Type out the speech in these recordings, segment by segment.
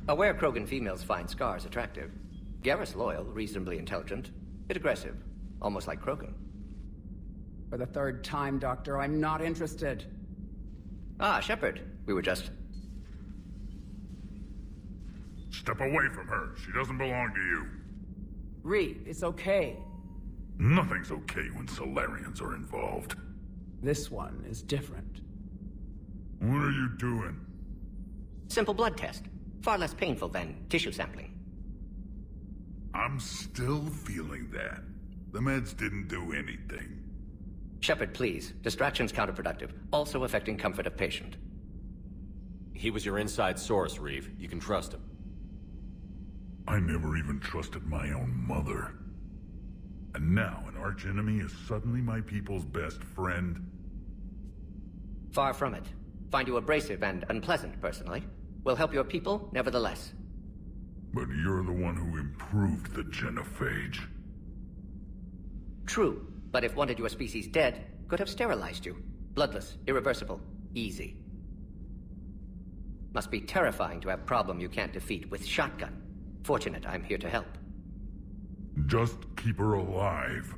Aware Krogan females find scars attractive. Garrus loyal, reasonably intelligent, bit aggressive, almost like Krogan. For the third time, Doctor, I'm not interested. Ah, Shepard. We were just... Step away from her. She doesn't belong to you. Reed, it's okay. Nothing's okay when Salarians are involved. This one is different. What are you doing? Simple blood test. Far less painful than tissue sampling. I'm still feeling that. The meds didn't do anything. Shepard, please. Distraction's counterproductive, also affecting comfort of patient. He was your inside source, Reeve. You can trust him. I never even trusted my own mother. And now an archenemy is suddenly my people's best friend? Far from it. Find you abrasive and unpleasant, personally. Will help your people, nevertheless. But you're the one who improved the genophage. True, but if wanted your species dead, could have sterilized you. Bloodless, irreversible, easy. Must be terrifying to have problem you can't defeat with shotgun. Fortunate I'm here to help. Just keep her alive.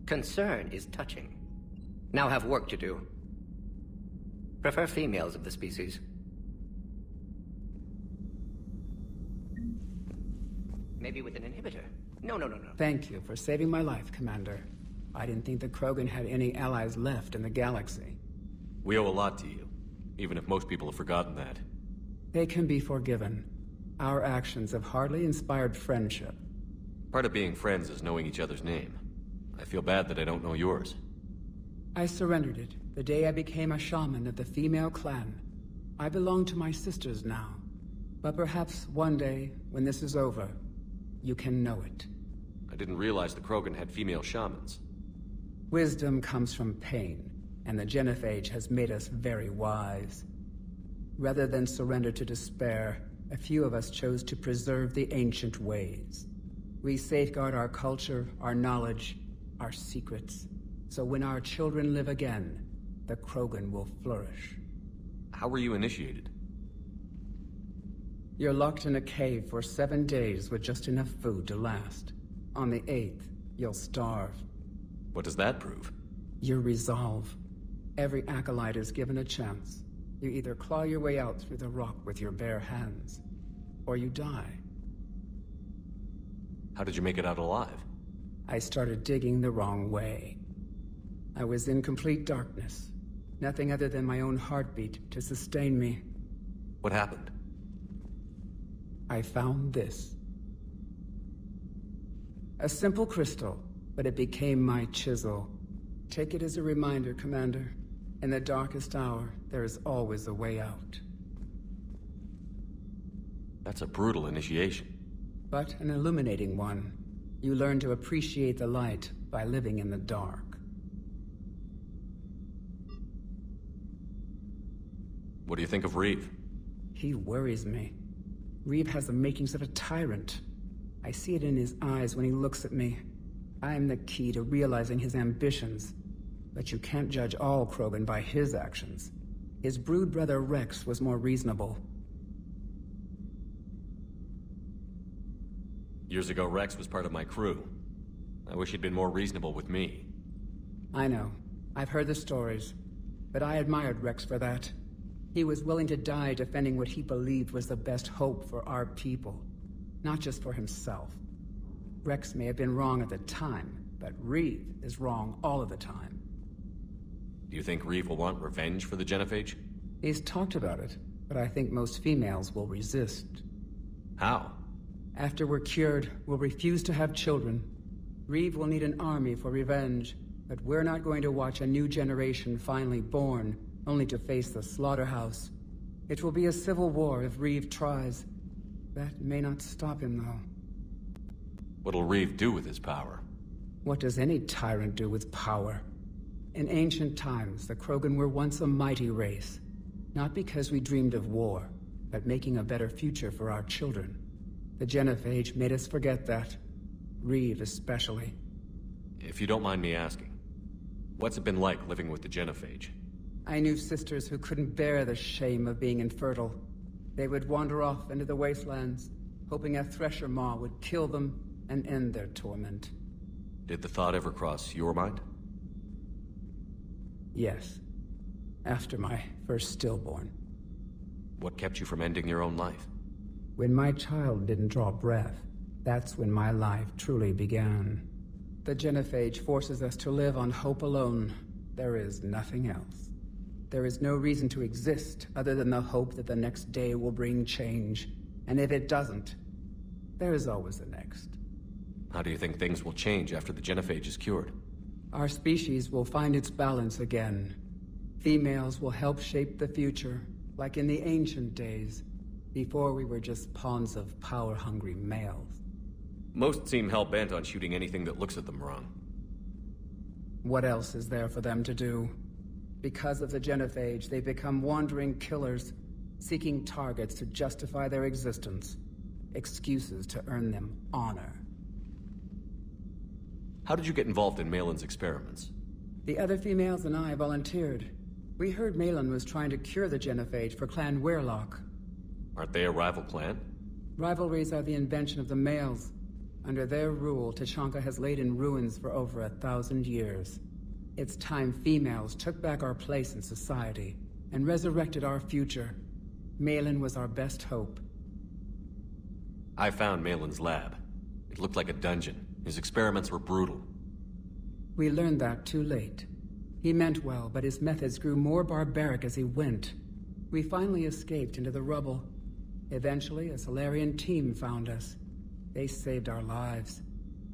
Concern is touching. Now have work to do. Prefer females of the species. Maybe with an inhibitor. No. Thank you for saving my life, Commander. I didn't think the Krogan had any allies left in the galaxy. We owe a lot to you, even if most people have forgotten that. They can be forgiven. Our actions have hardly inspired friendship. Part of being friends is knowing each other's name. I feel bad that I don't know yours. I surrendered it the day I became a shaman of the female clan. I belong to my sisters now. But perhaps one day, when this is over, you can know it. I didn't realize the Krogan had female shamans. Wisdom comes from pain, and the genophage has made us very wise. Rather than surrender to despair, a few of us chose to preserve the ancient ways. We safeguard our culture, our knowledge, our secrets. So when our children live again, the Krogan will flourish. How were you initiated? You're locked in a cave for 7 days with just enough food to last. On the 8th, you'll starve. What does that prove? Your resolve. Every acolyte is given a chance. You either claw your way out through the rock with your bare hands, or you die. How did you make it out alive? I started digging the wrong way. I was in complete darkness. Nothing other than my own heartbeat to sustain me. What happened? I found this. A simple crystal, but it became my chisel. Take it as a reminder, Commander. In the darkest hour, there is always a way out. That's a brutal initiation. But an illuminating one. You learn to appreciate the light by living in the dark. What do you think of Reeve? He worries me. Reeve has the makings of a tyrant. I see it in his eyes when he looks at me. I'm the key to realizing his ambitions. But you can't judge all Krogan by his actions. His brood brother Rex was more reasonable. Years ago, Rex was part of my crew. I wish he'd been more reasonable with me. I know. I've heard the stories. But I admired Rex for that. He was willing to die defending what he believed was the best hope for our people. Not just for himself. Rex may have been wrong at the time, but Reeve is wrong all of the time. Do you think Reeve will want revenge for the genophage? He's talked about it, but I think most females will resist. How? After we're cured, we'll refuse to have children. Reeve will need an army for revenge, but we're not going to watch a new generation finally born, only to face the slaughterhouse. It will be a civil war if Reeve tries. That may not stop him, though. What'll Reeve do with his power? What does any tyrant do with power? In ancient times, the Krogan were once a mighty race. Not because we dreamed of war, but making a better future for our children. The genophage made us forget that. Reeve especially. If you don't mind me asking, what's it been like living with the genophage? I knew sisters who couldn't bear the shame of being infertile. They would wander off into the wastelands, hoping a Thresher Maw would kill them and end their torment. Did the thought ever cross your mind? Yes. After my first stillborn. What kept you from ending your own life? When my child didn't draw breath, that's when my life truly began. The genophage forces us to live on hope alone. There is nothing else. There is no reason to exist other than the hope that the next day will bring change. And if it doesn't, there is always the next. How do you think things will change after the genophage is cured? Our species will find its balance again. Females will help shape the future, like in the ancient days, before we were just pawns of power-hungry males. Most seem hell-bent on shooting anything that looks at them wrong. What else is there for them to do? Because of the genophage, they become wandering killers, seeking targets to justify their existence. Excuses to earn them honor. How did you get involved in Malin's experiments? The other females and I volunteered. We heard Malin was trying to cure the genophage for Clan Weirlock. Aren't they a rival clan? Rivalries are the invention of the males. Under their rule, Tuchanka has laid in ruins for over 1,000 years. It's time females took back our place in society and resurrected our future. Malin was our best hope. I found Malin's lab. It looked like a dungeon. His experiments were brutal. We learned that too late. He meant well, but his methods grew more barbaric as he went. We finally escaped into the rubble. Eventually, a Solarian team found us. They saved our lives.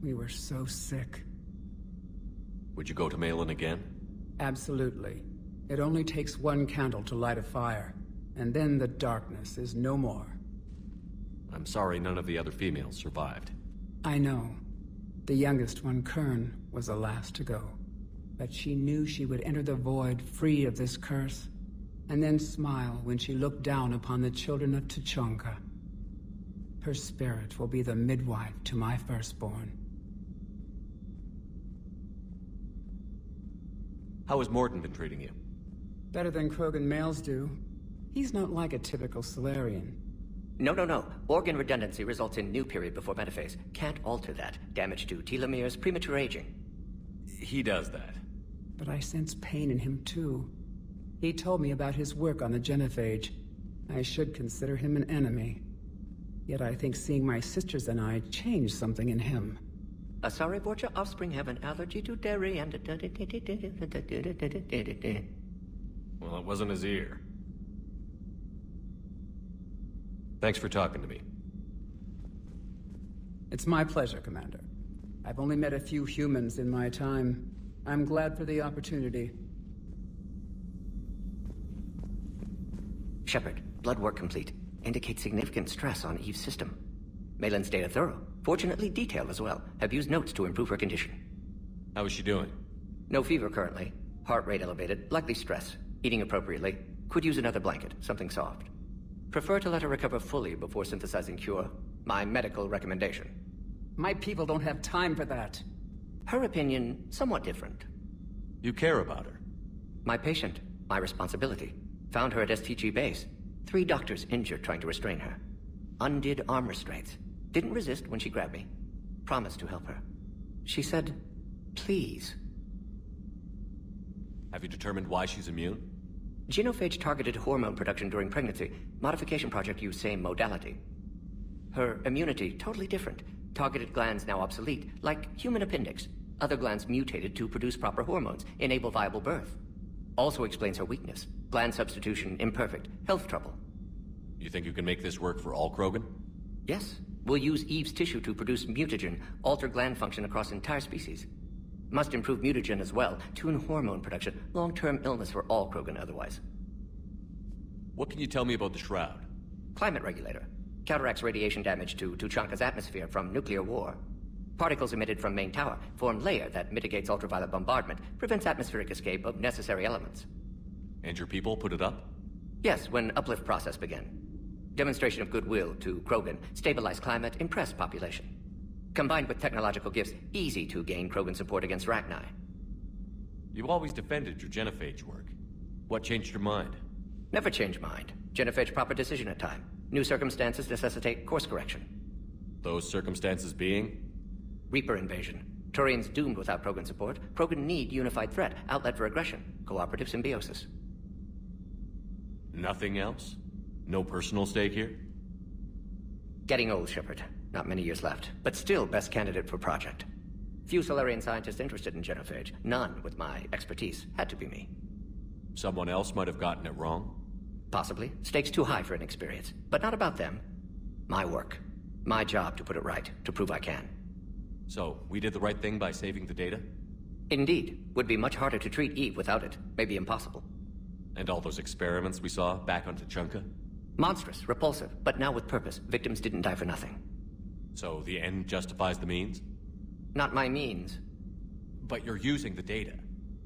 We were so sick. Would you go to Malin again? Absolutely. It only takes one candle to light a fire, and then the darkness is no more. I'm sorry none of the other females survived. I know. The youngest one, Kern, was the last to go. But she knew she would enter the void free of this curse, and then smile when she looked down upon the children of Tuchanka. Her spirit will be the midwife to my firstborn. How has Mordin been treating you? Better than Krogan males do. He's not like a typical Solarian. No. Organ redundancy results in new period before metaphase. Can't alter that. Damage to telomeres, premature aging. He does that. But I sense pain in him too. He told me about his work on the genophage. I should consider him an enemy. Yet I think seeing my sisters and I changed something in him. Asari Borgia offspring have an allergy to dairy and... Well, it wasn't his ear. Thanks for talking to me. It's my pleasure, Commander. I've only met a few humans in my time. I'm glad for the opportunity. Shepard, blood work complete. Indicates significant stress on Eve's system. Malin's data thorough. Fortunately detailed as well. Have used notes to improve her condition. How is she doing? No fever currently. Heart rate elevated. Likely stress. Eating appropriately. Could use another blanket. Something soft. Prefer to let her recover fully before synthesizing cure. My medical recommendation. My people don't have time for that. Her opinion, somewhat different. You care about her. My patient. My responsibility. Found her at STG base. 3 doctors injured trying to restrain her. Undid arm restraints. Didn't resist when she grabbed me. Promised to help her. She said, please. Have you determined why she's immune? Genophage targeted hormone production during pregnancy. Modification project used same modality. Her immunity, totally different. Targeted glands now obsolete, like human appendix. Other glands mutated to produce proper hormones, enable viable birth. Also explains her weakness. Gland substitution imperfect. Health trouble. You think you can make this work for all Krogan? Yes. We'll use Eve's tissue to produce mutagen, alter gland function across entire species. Must improve mutagen as well, tune hormone production, long-term illness for all Krogan otherwise. What can you tell me about the Shroud? Climate regulator. Counteracts radiation damage to Tuchanka's atmosphere from nuclear war. Particles emitted from main tower form layer that mitigates ultraviolet bombardment, prevents atmospheric escape of necessary elements. And your people put it up? Yes, when uplift process began. Demonstration of goodwill to Krogan, stabilize climate, impress population. Combined with technological gifts, easy to gain Krogan support against Rachni. You've always defended your genophage work. What changed your mind? Never change mind. Genophage proper decision at time. New circumstances necessitate course correction. Those circumstances being? Reaper invasion. Turians doomed without Krogan support. Krogan need unified threat, outlet for aggression, cooperative symbiosis. Nothing else? No personal stake here? Getting old, Shepard. Not many years left, but still best candidate for project. Few Solarian scientists interested in genophage. None with my expertise. Had to be me. Someone else might have gotten it wrong? Possibly. Stakes too high for inexperience. But not about them. My work. My job to put it right, to prove I can. So, we did the right thing by saving the data? Indeed. Would be much harder to treat Eve without it. Maybe impossible. And all those experiments we saw back on Tuchanka? Monstrous, repulsive, but now with purpose. Victims didn't die for nothing. So the end justifies the means? Not my means. But you're using the data,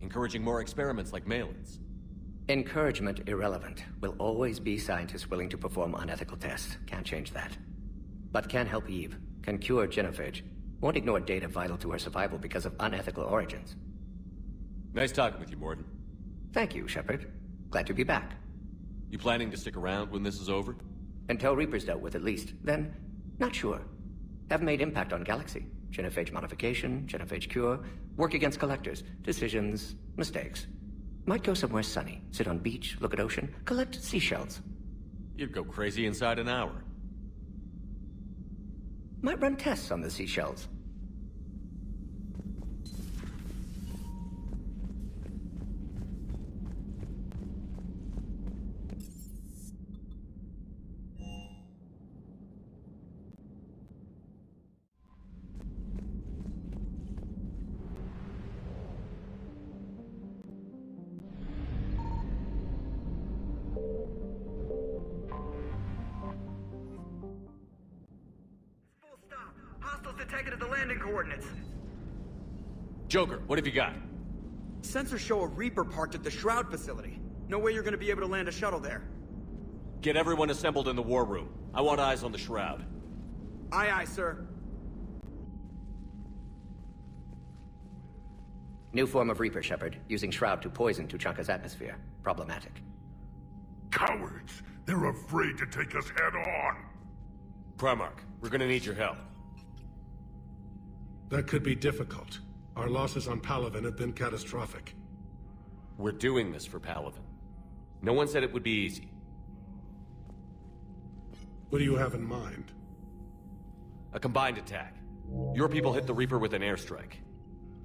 encouraging more experiments like Malin's. Encouragement irrelevant. Will always be scientists willing to perform unethical tests. Can't change that. But can help Eve. Can cure genophage. Won't ignore data vital to her survival because of unethical origins. Nice talking with you, Mordin. Thank you, Shepard. Glad to be back. You planning to stick around when this is over? Until Reaper's dealt with, at least. Then, not sure. Have made impact on Galaxy. Genophage modification, genophage cure, work against collectors, decisions, mistakes. Might go somewhere sunny, sit on beach, look at ocean, collect seashells. You'd go crazy inside an hour. Might run tests on the seashells. Detected at the landing coordinates. Joker, what have you got? Sensors show a Reaper parked at the Shroud facility. No way you're gonna be able to land a shuttle there. Get everyone assembled in the war room. I want eyes on the Shroud. Aye, aye, sir. New form of Reaper, Shepard. Using Shroud to poison Tuchanka's atmosphere. Problematic. Cowards! They're afraid to take us head on! Primarch, we're gonna need your help. That could be difficult. Our losses on Palaven have been catastrophic. We're doing this for Palaven. No one said it would be easy. What do you have in mind? A combined attack. Your people hit the Reaper with an airstrike.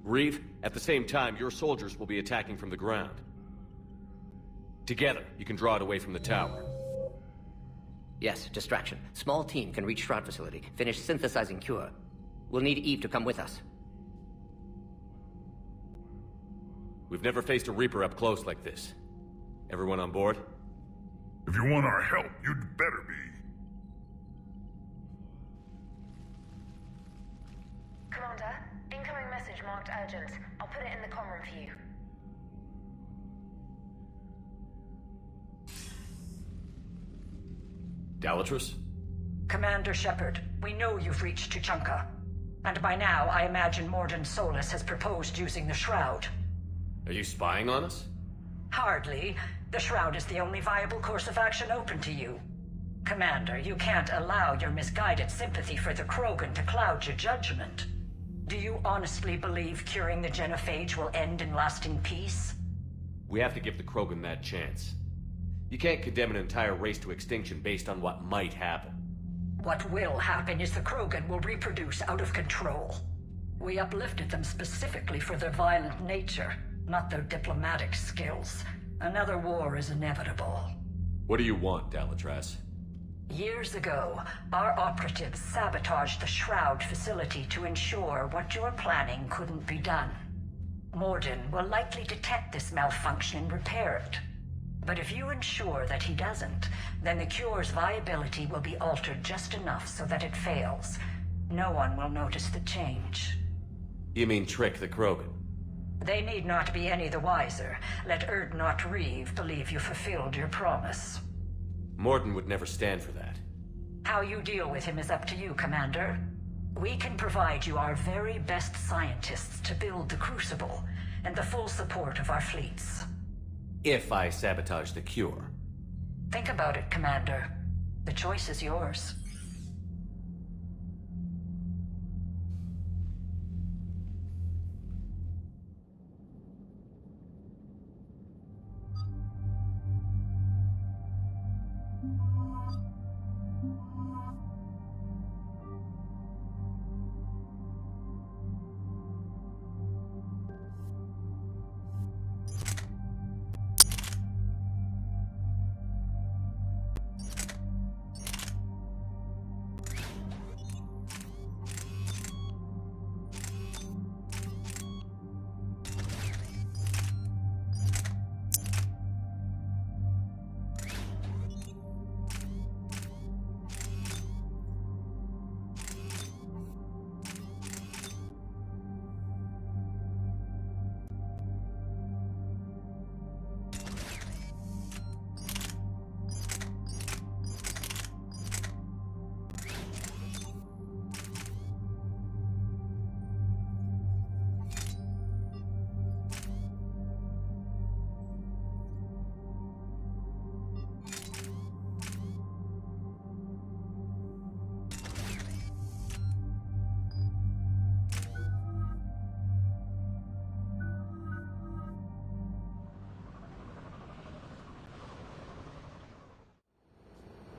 Reeve, at the same time, your soldiers will be attacking from the ground. Together, you can draw it away from the tower. Yes, distraction. Small team can reach Shroud facility, finish synthesizing cure. We'll need Eve to come with us. We've never faced a Reaper up close like this. Everyone on board? If you want our help, you'd better be. Commander, incoming message marked urgent. I'll put it in the comm room for you. Dalatrus? Commander Shepard, we know you've reached Tuchanka. And by now, I imagine Mordin Solus has proposed using the Shroud. Are you spying on us? Hardly. The Shroud is the only viable course of action open to you. Commander, you can't allow your misguided sympathy for the Krogan to cloud your judgment. Do you honestly believe curing the genophage will end in lasting peace? We have to give the Krogan that chance. You can't condemn an entire race to extinction based on what might happen. What will happen is the Krogan will reproduce out of control. We uplifted them specifically for their violent nature, not their diplomatic skills. Another war is inevitable. What do you want, Dalatrass? Years ago, our operatives sabotaged the Shroud facility to ensure what you're planning couldn't be done. Mordin will likely detect this malfunction and repair it. But if you ensure that he doesn't, then the cure's viability will be altered just enough so that it fails. No one will notice the change. You mean trick the Krogan? They need not be any the wiser. Let Urdnot Reeve believe you fulfilled your promise. Mordin would never stand for that. How you deal with him is up to you, Commander. We can provide you our very best scientists to build the Crucible, and the full support of our fleets. If I sabotage the cure. Think about it, Commander. The choice is yours.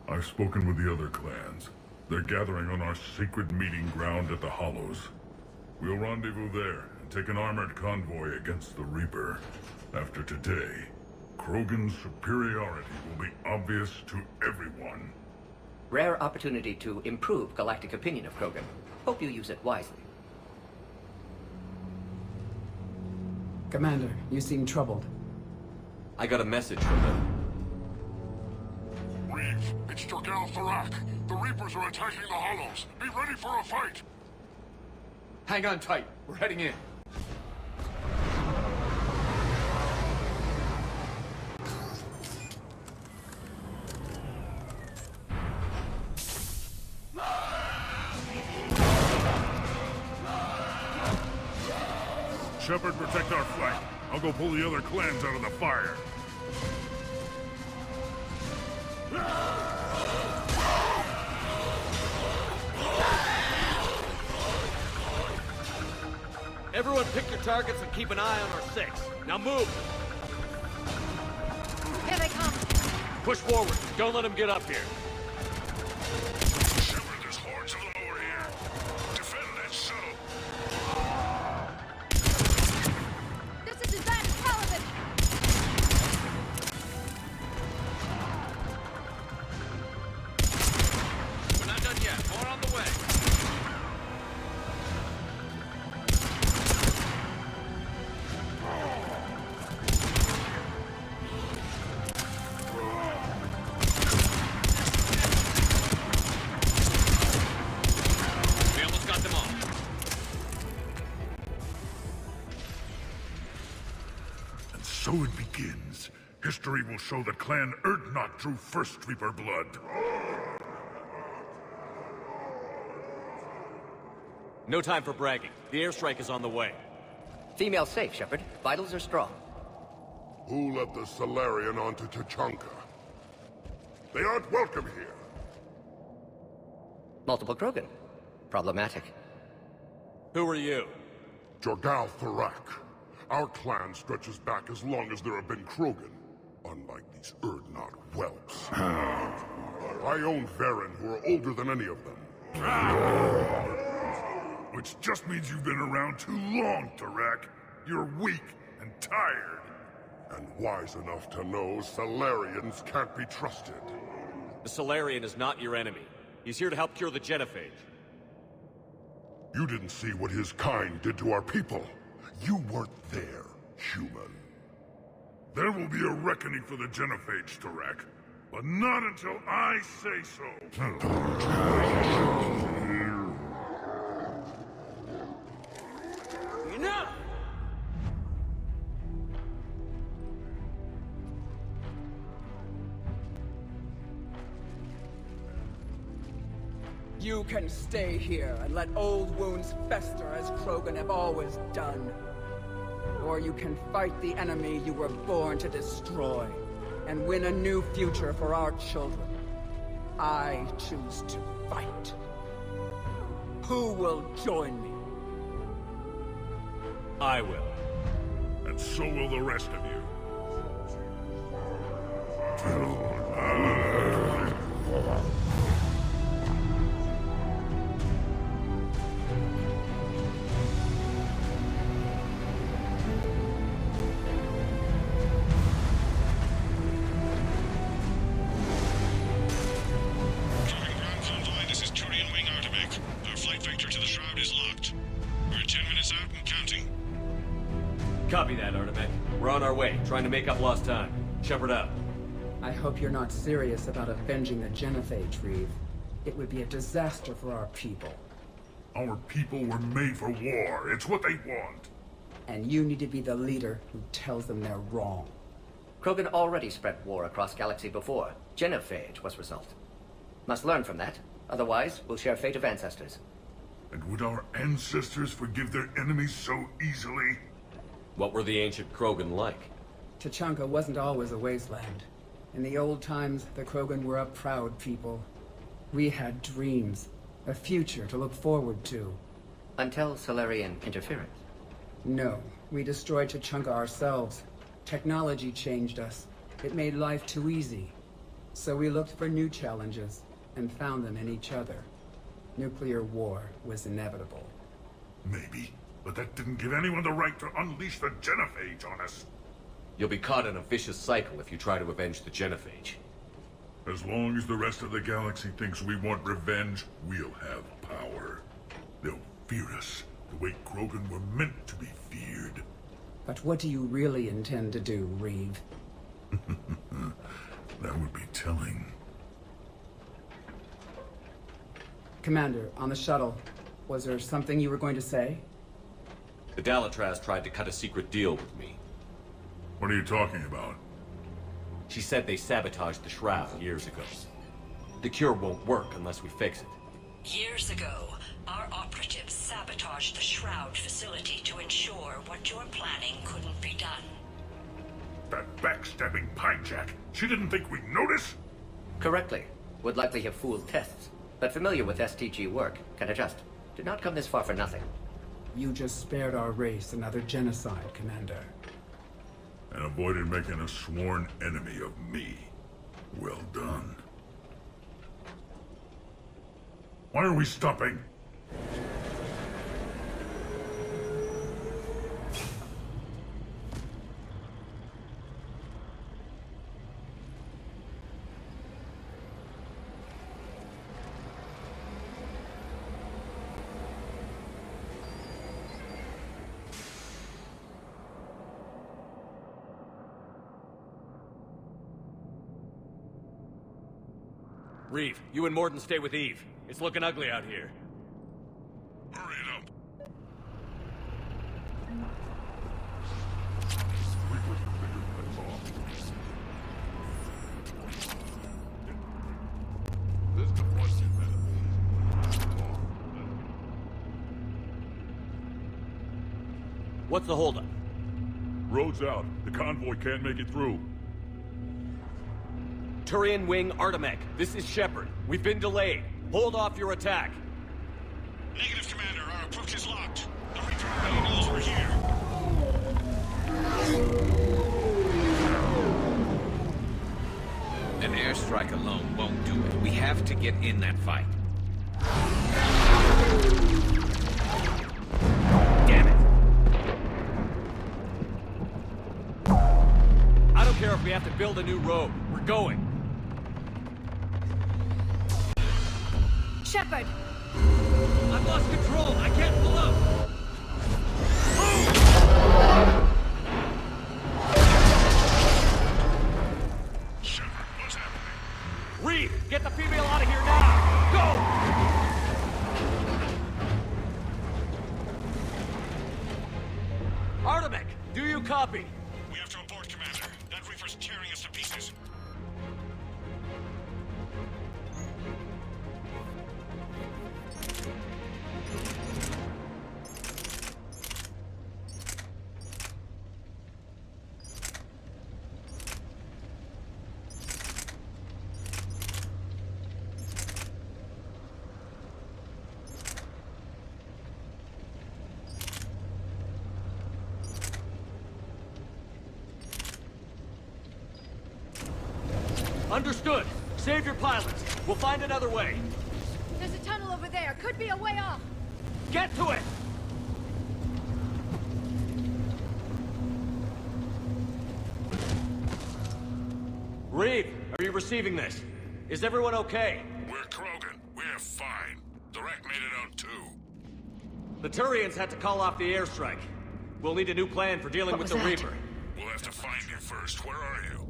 I've spoken with the other clans. They're gathering on our secret meeting ground at the Hollows. We'll rendezvous there and take an armored convoy against the Reaper. After today, Krogan's superiority will be obvious to everyone. Rare opportunity to improve galactic opinion of Krogan. Hope you use it wisely. Commander, you seem troubled. I got a message from them. Reeve, it's Jorgal Tharak. The Reapers are attacking the Hollows. Be ready for a fight. Hang on tight. We're heading in. Shepard, protect our flank. I'll go pull the other clans out of the fire. Everyone pick your targets and keep an eye on our 6. Now move! Here they come! Push forward. Don't let them get up here. Shepard, there's hordes of them over here. Defend that shuttle. This is Advanced Paladin! We're not done yet. More on the way. We almost got them all. And so it begins. History will show that Clan Urdnot drew first Reaper blood. No time for bragging. The airstrike is on the way. Female safe, Shepard. Vitals are strong. Who let the Salarian onto Tachanka? They aren't welcome here. Multiple Krogan. Problematic. Who are you? Jorgal Tharak. Our clan stretches back as long as there have been Krogan. Unlike these Urdnot whelps. I own Varen who are older than any of them. Which just means you've been around too long, Tharak. You're weak and tired. And wise enough to know Salarians can't be trusted. The Salarian is not your enemy. He's here to help cure the genophage. You didn't see what his kind did to our people. You weren't there, human. There will be a reckoning for the genophage, Tharak. But not until I say so. Enough! You can stay here and let old wounds fester as Krogan have always done. Or you can fight the enemy you were born to destroy. and win a new future for our children, I choose to fight. Who will join me? I will. And so will the rest of you. This is Turian Wing Artemec. Our flight vector to the Shroud is locked. We're 10 minutes out and counting. Copy that, Artemec. We're on our way, trying to make up lost time. Shepard out. I hope you're not serious about avenging the Genophage, Reeve. It would be a disaster for our people. Our people were made for war. It's what they want. And you need to be the leader who tells them they're wrong. Krogan already spread war across galaxy before. Genophage was result. Must learn from that. Otherwise, we'll share fate of ancestors. And would our ancestors forgive their enemies so easily? What were the ancient Krogan like? Tuchanka wasn't always a wasteland. In the old times, the Krogan were a proud people. We had dreams, a future to look forward to. Until Solarian interference. No, we destroyed Tuchanka ourselves. Technology changed us. It made life too easy. So we looked for new challenges, and found them in each other. Nuclear war was inevitable. Maybe, but that didn't give anyone the right to unleash the Genophage on us. You'll be caught in a vicious cycle if you try to avenge the Genophage. As long as the rest of the galaxy thinks we want revenge, we'll have power. They'll fear us the way Krogan were meant to be feared. But what do you really intend to do, Reeve? That would be telling. Commander, on the shuttle, was there something you were going to say? The Dalatraz tried to cut a secret deal with me. What are you talking about? She said they sabotaged the Shroud years ago. The cure won't work unless we fix it. Years ago, our operatives sabotaged the Shroud facility to ensure what you're planning couldn't be done. That backstabbing Pinejack. She didn't think we'd notice? Correctly. Would likely have fooled tests. But familiar with STG work, can adjust. Did not come this far for nothing. You just spared our race another genocide, Commander. And avoided making a sworn enemy of me. Well done. Why are we stopping? Reeve, you and Mordin stay with Eve. It's looking ugly out here. Hurry it up. What's the holdup? Road's out. The convoy can't make it through. Turian Wing Artemec, this is Shepard. We've been delayed. Hold off your attack. Negative, Commander. Our approach is locked. The Reaper already knows we're here. An airstrike alone won't do it. We have to get in that fight. Damn it! I don't care if we have to build a new road. We're going. Shepard! I've lost control. I can't pull up. Shepard, what's happening? Reeve, get the female out of here now! Go! Artemec, do you copy? We have to abort, Commander. That Reaper's tearing us to pieces. Understood. Save your pilots. We'll find another way. There's a tunnel over there. Could be a way off. Get to it! Reeve, are you receiving this? Is everyone okay? We're Krogan. We're fine. Direct made it out too. The Turians had to call off the airstrike. We'll need a new plan for dealing with the Reaper. We'll have to find you first. Where are you?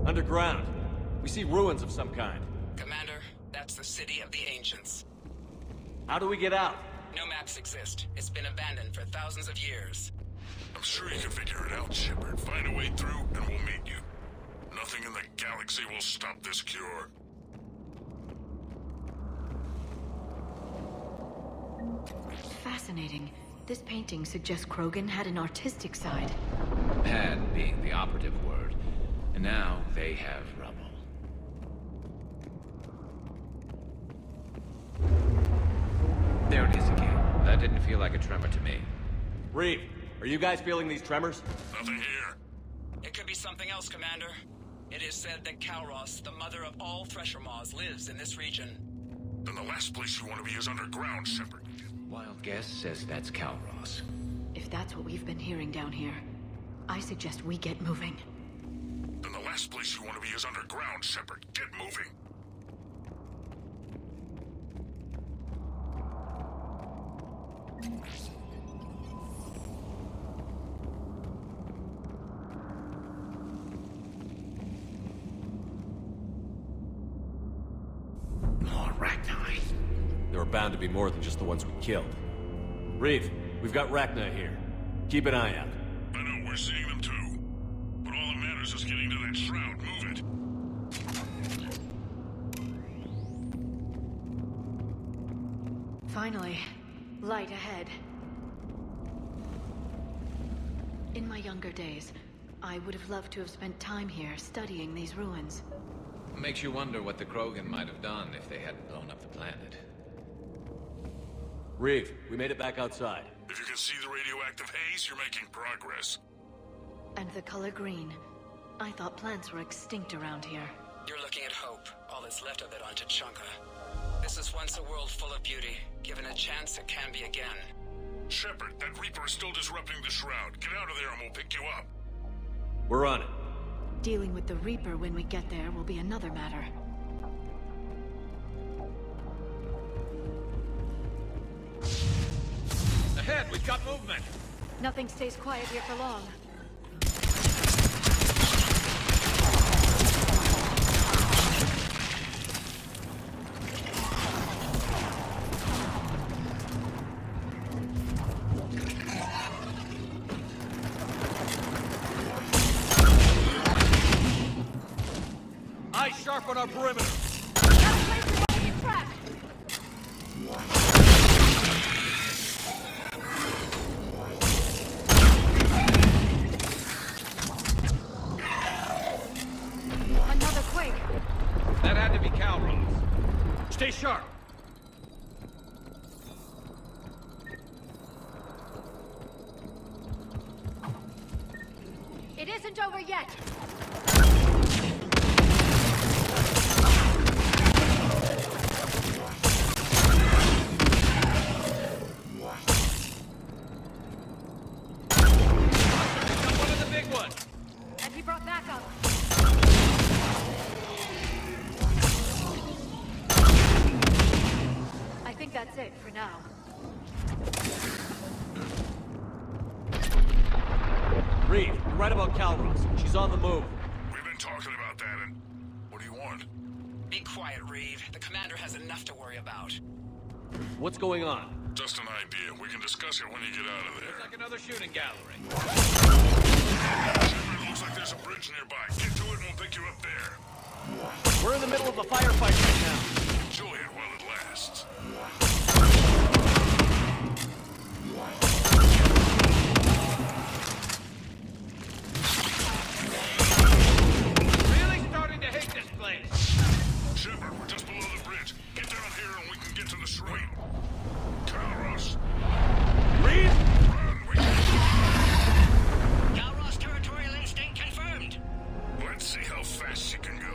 Underground. We see ruins of some kind. Commander, that's the City of the Ancients. How do we get out? No maps exist. It's been abandoned for thousands of years. I'm sure you can figure it out, Shepard. Find a way through, and we'll meet you. Nothing in the galaxy will stop this cure. Fascinating. This painting suggests Krogan had an artistic side. Had being the operative word. And now they have rubble. There it is again. That didn't feel like a tremor to me. Reeve, are you guys feeling these tremors? Nothing here. It could be something else, Commander. It is said that Kalros, the mother of all Thresher Maws, lives in this region. Then the last place you want to be is underground, Shepard. Wild guess says that's Kalros. If that's what we've been hearing down here, I suggest we get moving. Then the last place you want to be is underground, Shepard. Get moving. More Rachni. There are bound to be more than just the ones we killed. Reeve, we've got Rachni here. Keep an eye out. I know, we're seeing them too. But all that matters is getting to that shroud. Move it. Finally, light ahead. In my younger days, I would have loved to have spent time here studying these ruins. Makes you wonder what the Krogan might have done if they hadn't blown up the planet. Reeve, we made it back outside. If you can see the radioactive haze, you're making progress. And the color green. I thought plants were extinct around here. You're looking at hope, all that's left of it on Tuchanka. This is once a world full of beauty. Given a chance, it can be again. Shepard, that Reaper is still disrupting the shroud. Get out of there and we'll pick you up. We're on it. Dealing with the Reaper when we get there will be another matter. Ahead, we've got movement! Nothing stays quiet here for long. Eyes sharp on our perimeter. Another quake. That had to be Kalros. Stay sharp. It isn't over yet. And he brought backup. I think that's it for now. Reeve, you're right about Kalros. She's on the move. We've been talking about that, and what do you want? Be quiet, Reeve. The commander has enough to worry about. What's going on? Just an idea. We can discuss it when you get out of there. Looks like another shooting gallery. Shepard, looks like there's a bridge nearby. Get to it and we'll pick you up there. We're in the middle of a firefight right now. Enjoy it while it lasts. Really starting to hate this place. Shepard, we're just below the bridge. Get down here and we can get to the shrine. Kalros. Reeve? Run, we can... Kalros territorial instinct confirmed. Let's see how fast she can go.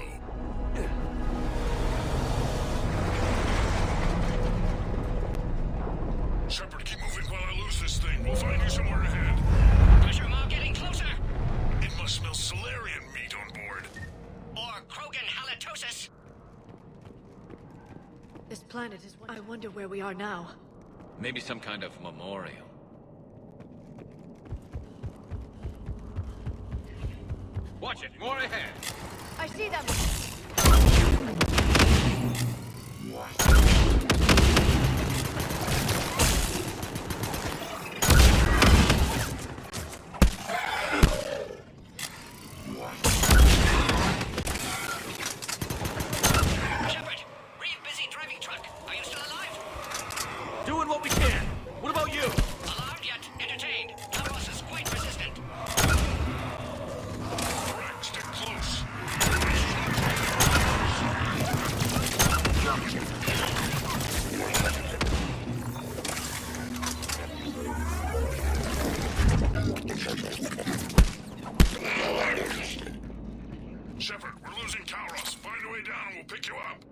planet is... I wonder where we are now. Maybe some kind of memorial. Watch it, more ahead. I see them! Shepard! Reeve busy driving truck. Are you still alive? Doing what we can. What about you? Alarmed yet entertained. Talos is quite resistant. Rex, stick close. Shepard, we're losing Kauros. Find a way down and we'll pick you up.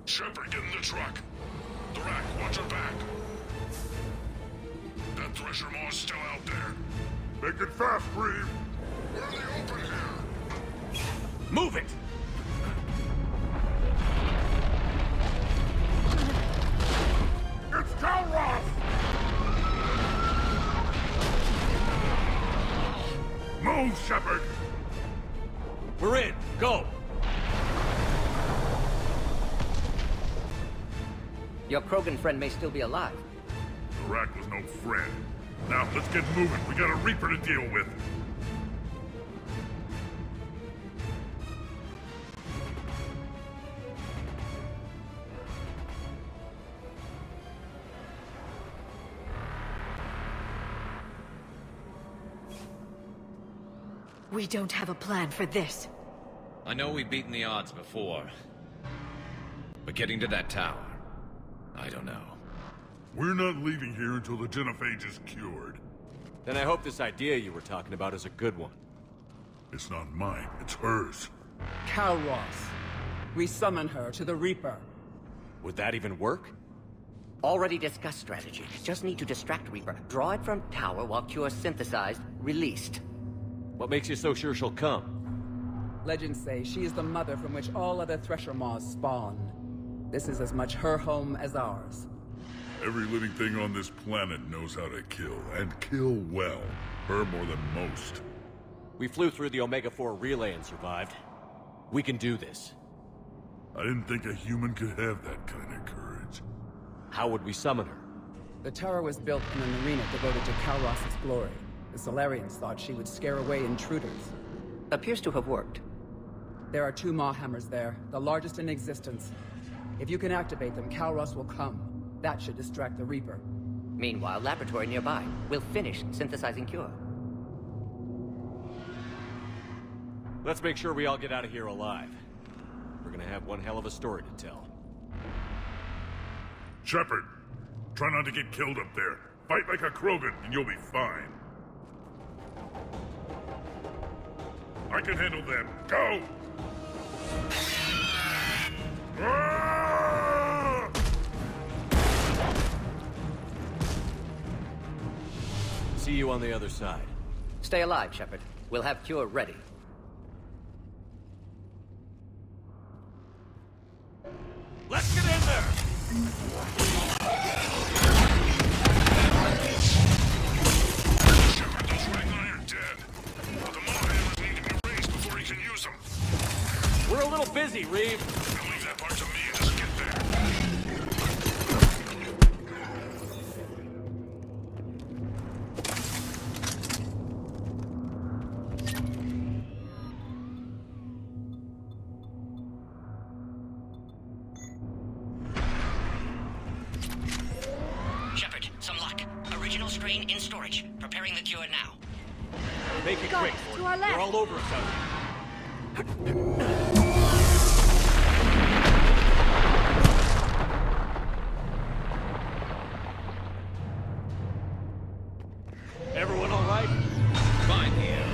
Shepard, get in the truck. Thrak, watch your back. That Thresher Maw's still out there. Make it fast, Reeve. We're in the open here. Move it! It's Kauros! Move, Shepard! We're in. Go! Your Krogan friend may still be alive. Thrak was no friend. Now, let's get moving. We got a Reaper to deal with. We don't have a plan for this. I know we've beaten the odds before. But getting to that tower, I don't know. We're not leaving here until the genophage is cured. Then I hope this idea you were talking about is a good one. It's not mine, it's hers. Kauros. We summon her to the Reaper. Would that even work? Already discussed strategy. Just need to distract Reaper. Draw it from tower while Cure synthesized, released. What makes you so sure she'll come? Legends say she is the mother from which all other Thresher Maws spawn. This is as much her home as ours. Every living thing on this planet knows how to kill, and kill well. Her more than most. We flew through the Omega-4 relay and survived. We can do this. I didn't think a human could have that kind of courage. How would we summon her? The tower was built in an arena devoted to Kauros' glory. The Solarians thought she would scare away intruders. Appears to have worked. There are 2 Maw hammers there, the largest in existence. If you can activate them, Kauros will come. That should distract the Reaper. Meanwhile, laboratory nearby. We'll finish synthesizing Cure. Let's make sure we all get out of here alive. We're gonna have one hell of a story to tell. Shepard, try not to get killed up there. Fight like a Krogan, and you'll be fine. I can handle them. Go! Ah! See you on the other side. Stay alive, Shepard. We'll have Cure ready. Let's get in there! Shepard, those Ragnar are dead. The Maw hammers need to be raised before he can use them. We're a little busy, Reeve. I'll leave that part to me and just get there. Shepard, some luck. Original strain in storage. Preparing the cure now. Make it Got quick, it. Ford. To our left. They're all over us out here. Everyone all right? Fine here.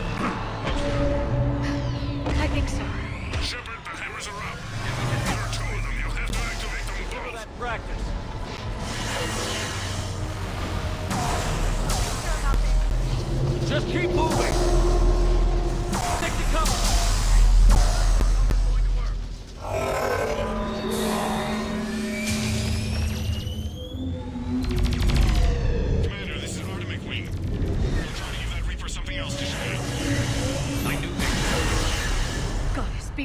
I think so. Shepard, the hammers are up. There are 2 of them. You'll have to activate them both. That practice. Just keep moving. Stick to cover.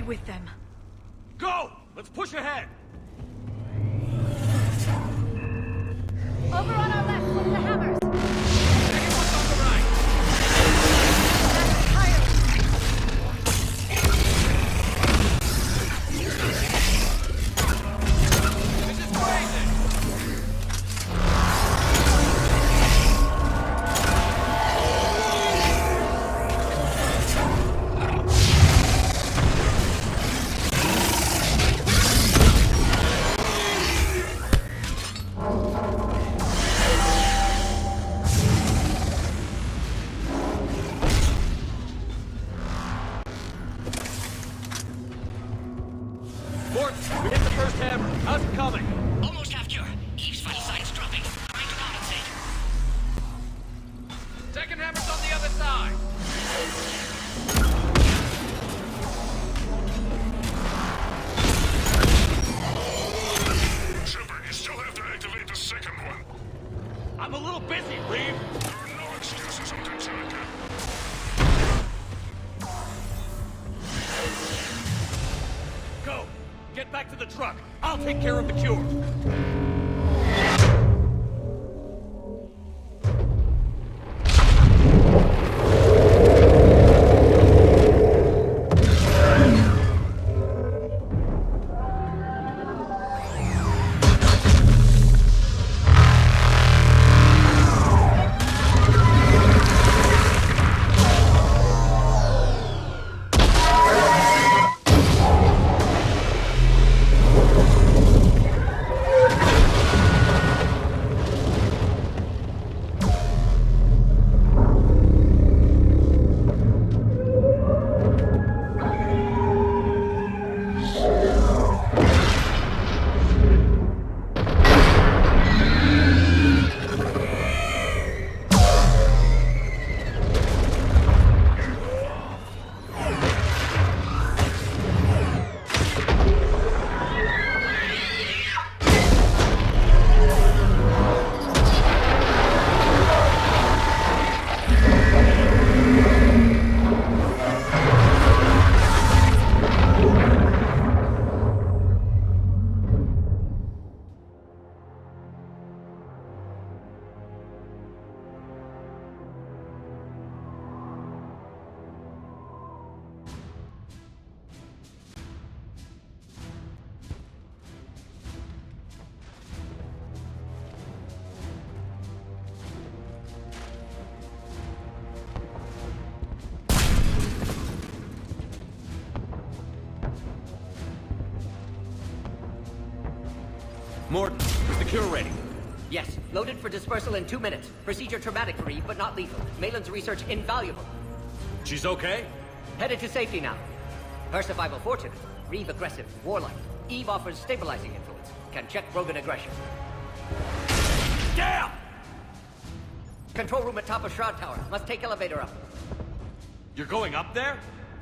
with them. Go! Let's push ahead! Over on our left, one of the hammers! We hit the first hammer. How's it coming? Almost half cure. Eve's vital signs dropping. Trying to compensate. Second hammer's on the other side. Shepard, you still have to activate the second one. I'm a little busy, Reeve. There are no excuses on Tachanka. Go! Get back to the truck. I'll take care of the cure. Mordin, is the cure ready? Yes, loaded for dispersal in 2 minutes. Procedure traumatic for Eve, but not lethal. Malin's research invaluable. She's okay? Headed to safety now. Her survival fortunate. Reeve aggressive, warlike. Eve offers stabilizing influence. Can check Rogan aggression. Damn! Control room at top of Shroud Tower. Must take elevator up. You're going up there?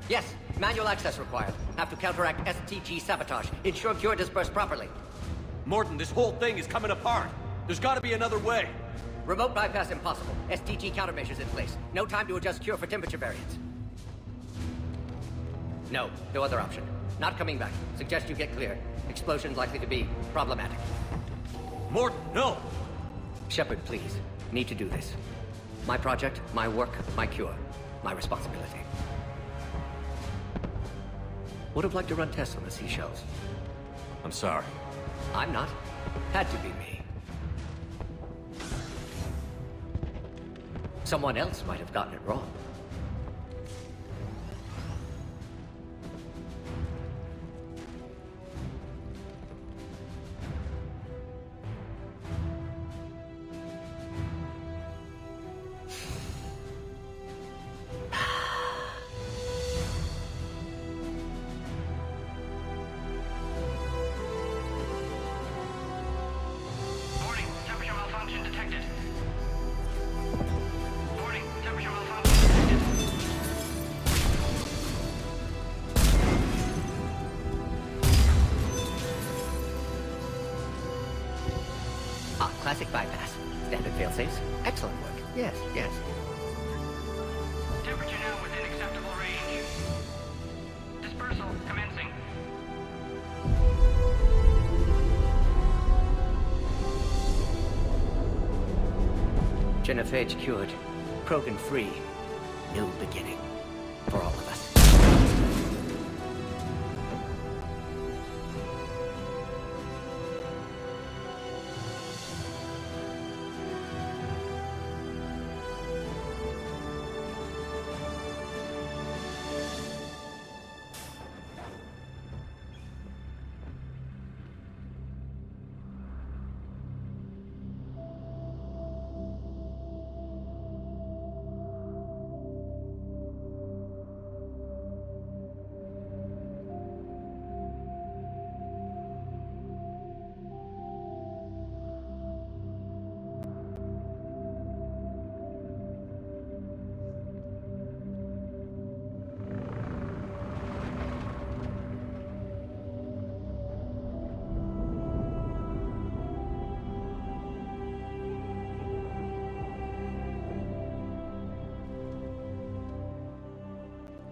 Yes, manual access required. Have to counteract STG sabotage. Ensure cure dispersed properly. Mordin, this whole thing is coming apart. There's gotta be another way. Remote bypass impossible. STG countermeasures in place. No time to adjust cure for temperature variance. No other option. Not coming back. Suggest you get clear. Explosion's likely to be problematic. Mordin, no! Shepard, please. Need to do this. My project, my work, my cure. My responsibility. Would have liked to run tests on the seashells. I'm sorry. I'm not. Had to be me. Someone else might have gotten it wrong. Classic bypass. Standard failsafes. Excellent work. Yes. Temperature now within acceptable range. Dispersal commencing. Genophage cured. Krogan free. New beginning. For all of us.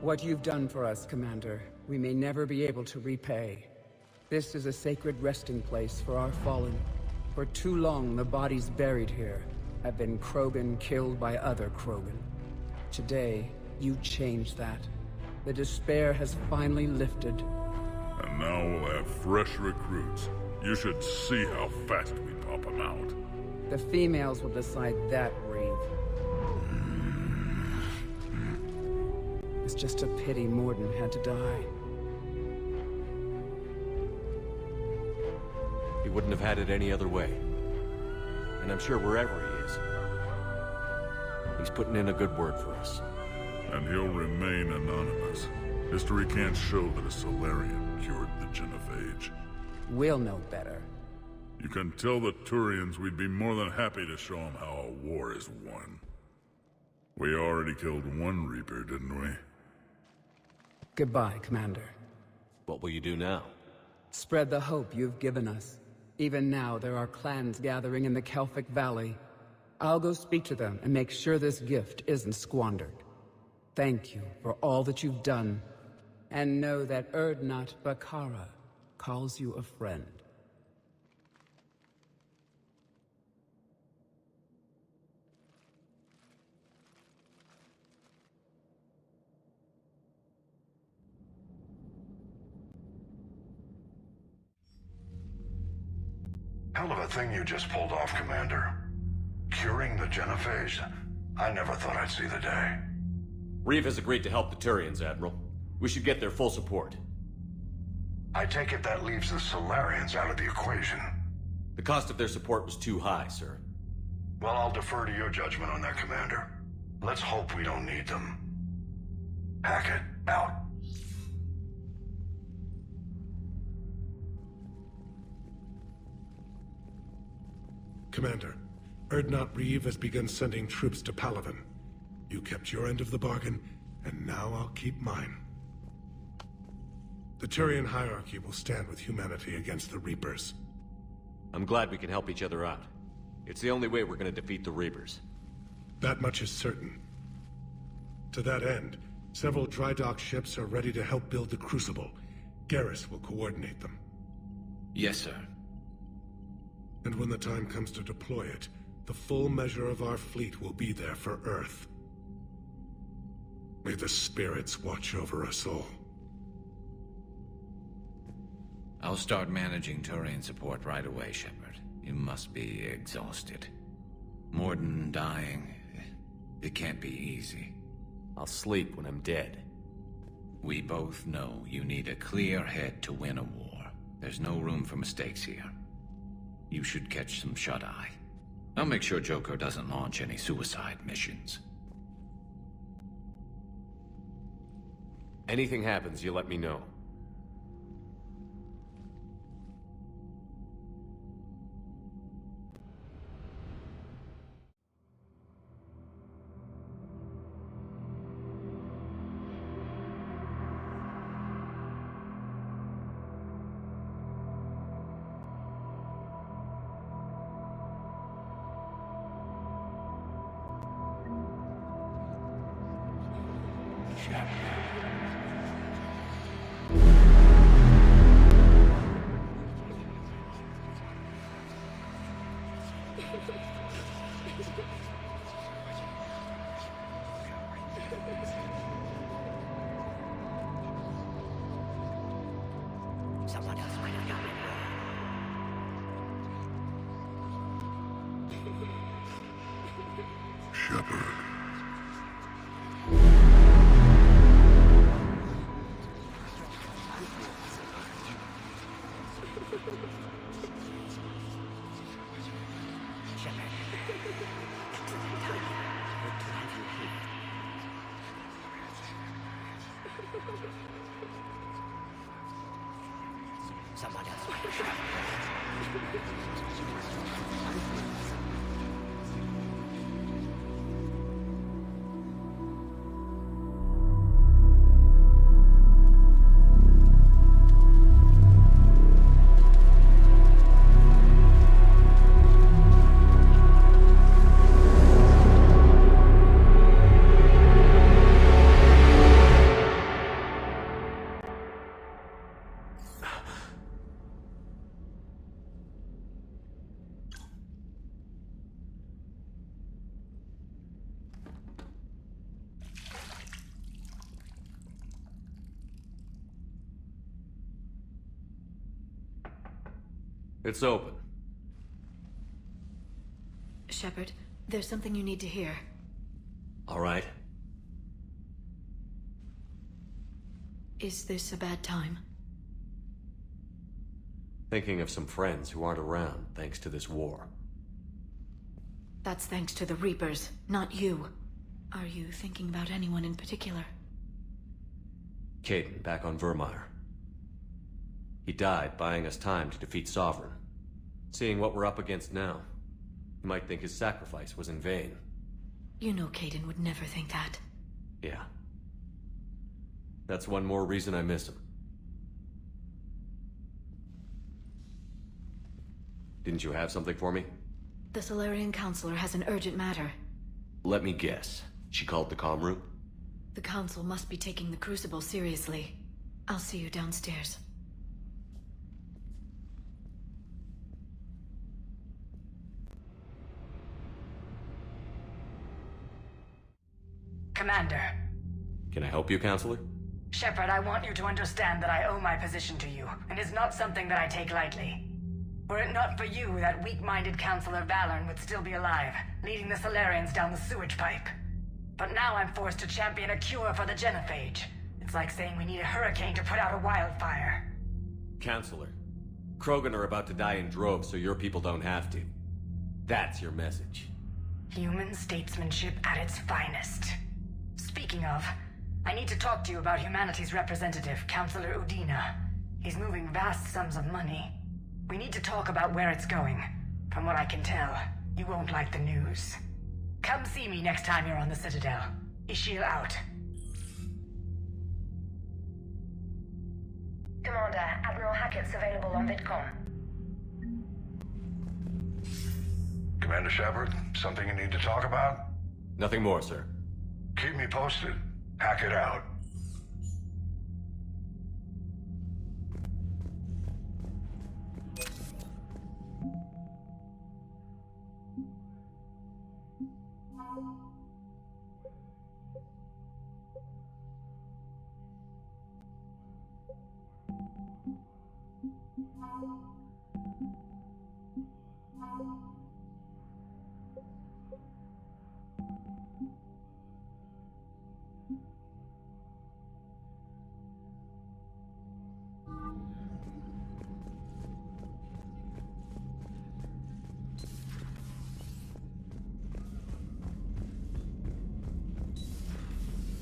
What you've done for us, Commander, we may never be able to repay. This is a sacred resting place for our fallen. For too long, the bodies buried here have been Krogan killed by other Krogan. Today, you changed that. The despair has finally lifted. And now we'll have fresh recruits. You should see how fast we pop them out. The females will decide that, Reeve. It's just a pity Morden had to die. He wouldn't have had it any other way. And I'm sure wherever he is, he's putting in a good word for us. And he'll remain anonymous. History can't show that a Solarian cured the Genophage. We'll know better. You can tell the Turians we'd be more than happy to show them how a war is won. We already killed one Reaper, didn't we? Goodbye, Commander. What will you do now? Spread the hope you've given us. Even now, there are clans gathering in the Kelphic Valley. I'll go speak to them and make sure this gift isn't squandered. Thank you for all that you've done. And know that Urdnot Bakara calls you a friend. Hell of a thing you just pulled off, Commander. Curing the Genophage? I never thought I'd see the day. Reeve has agreed to help the Turians, Admiral. We should get their full support. I take it that leaves the Solarians out of the equation. The cost of their support was too high, sir. Well, I'll defer to your judgment on that, Commander. Let's hope we don't need them. Hackett, out. Commander, Urdnot Reeve has begun sending troops to Palaven. You kept your end of the bargain, and now I'll keep mine. The Turian hierarchy will stand with humanity against the Reapers. I'm glad we can help each other out. It's the only way we're gonna defeat the Reapers. That much is certain. To that end, several dry dock ships are ready to help build the Crucible. Garrus will coordinate them. Yes, sir. And when the time comes to deploy it, the full measure of our fleet will be there for Earth. May the spirits watch over us all. I'll start managing Turian support right away, Shepard. You must be exhausted. Morden dying, it can't be easy. I'll sleep when I'm dead. We both know you need a clear head to win a war. There's no room for mistakes here. You should catch some shut-eye. I'll make sure Joker doesn't launch any suicide missions. Anything happens, you let me know. Someone else might have gotten it wrong. Shepard. Someone else might have gotten it It's open. Shepard, there's something you need to hear. All right. Is this a bad time? Thinking of some friends who aren't around thanks to this war. That's thanks to the Reapers, not you. Are you thinking about anyone in particular? Kaidan, back on Virmire. He died buying us time to defeat Sovereign. Seeing what we're up against now, you might think his sacrifice was in vain. You know Kaidan would never think that. Yeah. That's one more reason I miss him. Didn't you have something for me? The Salarian Counselor has an urgent matter. Let me guess. She called the comm room? The Council must be taking the Crucible seriously. I'll see you downstairs. Commander. Can I help you, Counselor? Shepard, I want you to understand that I owe my position to you, and it's not something that I take lightly. Were it not for you, that weak-minded Counselor Valorn would still be alive, leading the Salarians down the sewage pipe. But now I'm forced to champion a cure for the Genophage. It's like saying we need a hurricane to put out a wildfire. Counselor, Krogan are about to die in droves so your people don't have to. That's your message. Human statesmanship at its finest. Speaking of, I need to talk to you about humanity's representative, Counselor Udina. He's moving vast sums of money. We need to talk about where it's going. From what I can tell, you won't like the news. Come see me next time you're on the Citadel. Ishil out. Commander, Admiral Hackett's available on VidCom. Commander Shepard, something you need to talk about? Nothing more, sir. Keep me posted. Hackett out.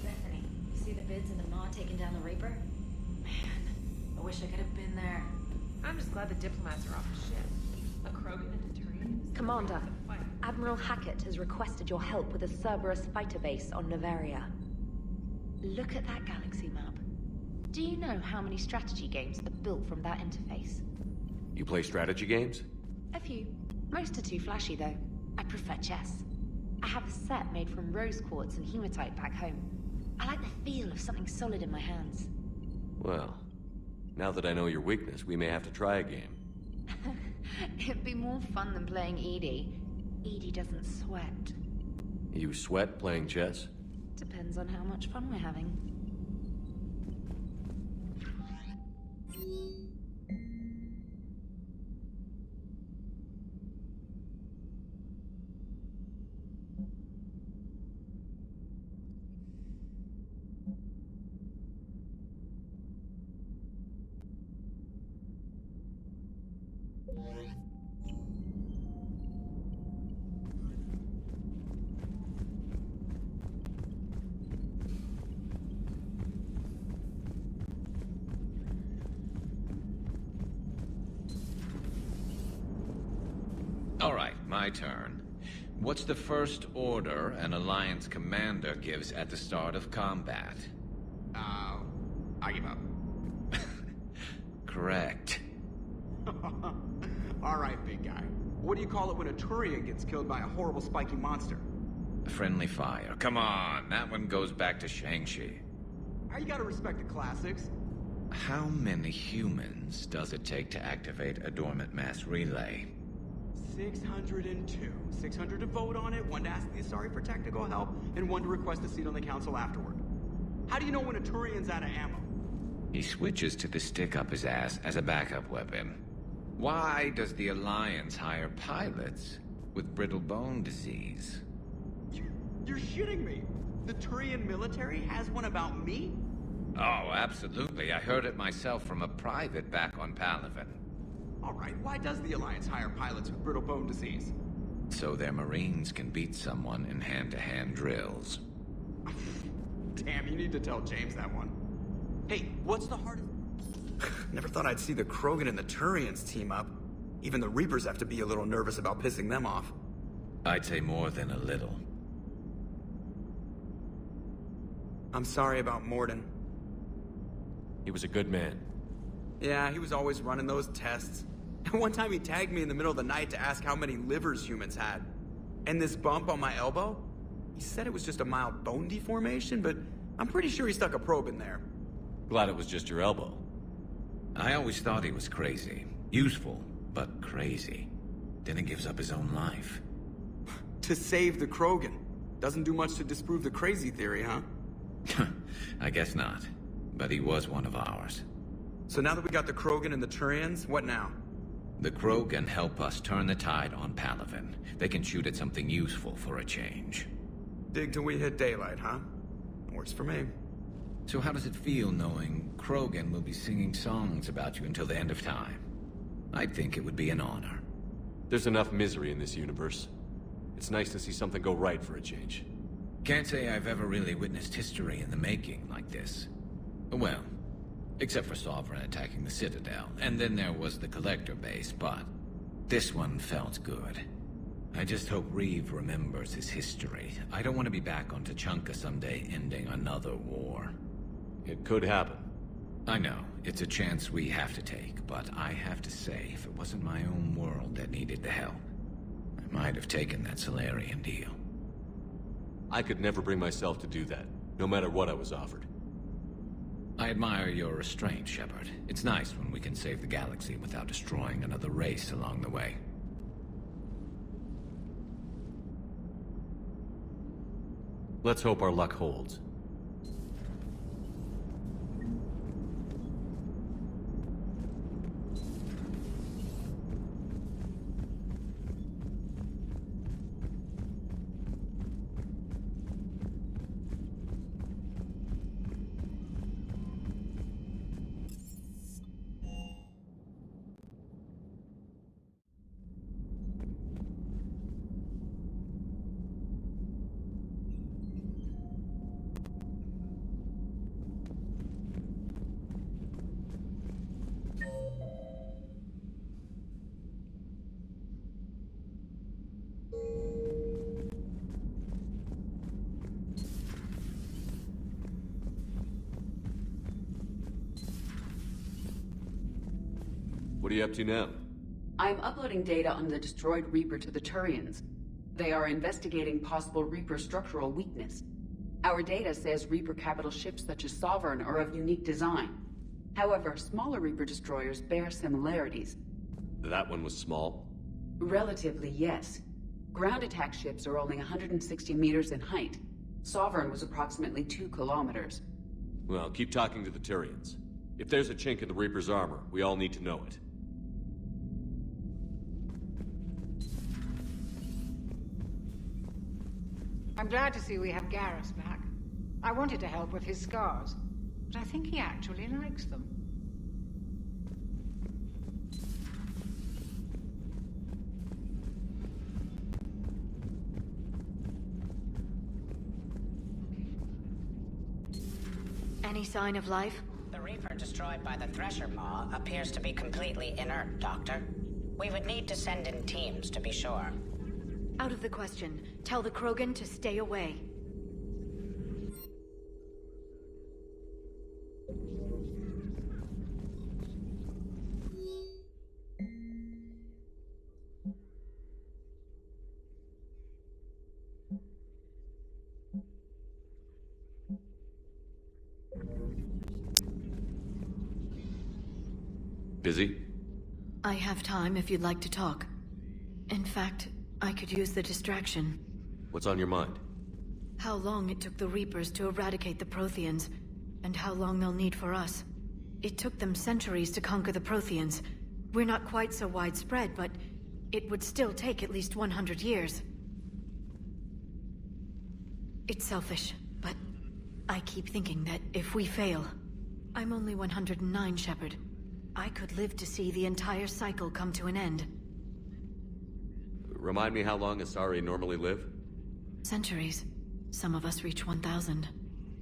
Bethany, you see the bids in the Maw taking down the Reaper? Man, I wish I could have been there. I'm just glad the diplomats are off the ship. A Krogan and a Turian. Commander, Admiral Hackett has requested your help with a Cerberus fighter base on Noveria. Look at that galaxy map. Do you know how many strategy games are built from that interface? You play strategy games? A few. Most are too flashy, though. I prefer chess. I have a set made from rose quartz and hematite back home. I like the feel of something solid in my hands. Well, now that I know your weakness, we may have to try a game. It'd be more fun than playing EDI. EDI doesn't sweat. You sweat playing chess? Depends on how much fun we're having. All right, my turn. What's the first order an Alliance commander gives at the start of combat? I give up. Correct. Alright, big guy. What do you call it when a Turian gets killed by a horrible spiky monster? Friendly fire. Come on, that one goes back to Shang-Chi. You gotta respect the classics. How many humans does it take to activate a dormant mass relay? 602. 600 to vote on it, 1 to ask the Asari for technical help, and 1 to request a seat on the council afterward. How do you know when a Turian's out of ammo? He switches to the stick up his ass as a backup weapon. Why does the Alliance hire pilots with brittle bone disease? You're shitting me! The Turian military has one about me? Oh, absolutely. I heard it myself from a private back on Palaven. Alright, why does the Alliance hire pilots with brittle bone disease? So their Marines can beat someone in hand-to-hand drills. Damn, you need to tell James that one. Hey, what's the hardest... Never thought I'd see the Krogan and the Turians team up. Even the Reapers have to be a little nervous about pissing them off. I'd say more than a little. I'm sorry about Mordin. He was a good man. Yeah, he was always running those tests. And one time he tagged me in the middle of the night to ask how many livers humans had. And this bump on my elbow? He said it was just a mild bone deformation, but I'm pretty sure he stuck a probe in there. Glad it was just your elbow. I always thought he was crazy. Useful, but crazy. Then he gives up his own life. To save the Krogan. Doesn't do much to disprove the crazy theory, huh? I guess not. But he was one of ours. So now that we got the Krogan and the Turians, what now? The Krogan help us turn the tide on Palaven. They can shoot at something useful for a change. Dig till we hit daylight, huh? Works for me. So how does it feel knowing Krogan will be singing songs about you until the end of time? I think it would be an honor. There's enough misery in this universe. It's nice to see something go right for a change. Can't say I've ever really witnessed history in the making like this. Well, except for Sovereign attacking the Citadel, and then there was the Collector base, but this one felt good. I just hope Reeve remembers his history. I don't want to be back on Tuchanka someday ending another war. It could happen. I know, it's a chance we have to take, but I have to say, if it wasn't my own world that needed the help, I might have taken that Salarian deal. I could never bring myself to do that, no matter what I was offered. I admire your restraint, Shepard. It's nice when we can save the galaxy without destroying another race along the way. Let's hope our luck holds. What are you up to now? I'm uploading data on the destroyed Reaper to the Turians. They are investigating possible Reaper structural weakness. Our data says Reaper capital ships such as Sovereign are of unique design. However, smaller Reaper destroyers bear similarities. That one was small? Relatively, yes. Ground attack ships are only 160 meters in height. Sovereign was approximately 2 kilometers. Well, keep talking to the Tyrians. If there's a chink in the Reaper's armor, we all need to know it. I'm glad to see we have Garrus back. I wanted to help with his scars, but I think he actually likes them. Any sign of life? The Reaper destroyed by the Thresher Maw appears to be completely inert, Doctor. We would need to send in teams to be sure. Out of the question. Tell the Krogan to stay away. Busy? I have time if you'd like to talk. In fact, I could use the distraction. What's on your mind? How long it took the Reapers to eradicate the Protheans, and how long they'll need for us. It took them centuries to conquer the Protheans. We're not quite so widespread, but it would still take at least 100 years. It's selfish, but I keep thinking that if we fail... I'm only 109, Shepard. I could live to see the entire cycle come to an end. Remind me how long Asari normally live? Centuries. Some of us reach 1,000.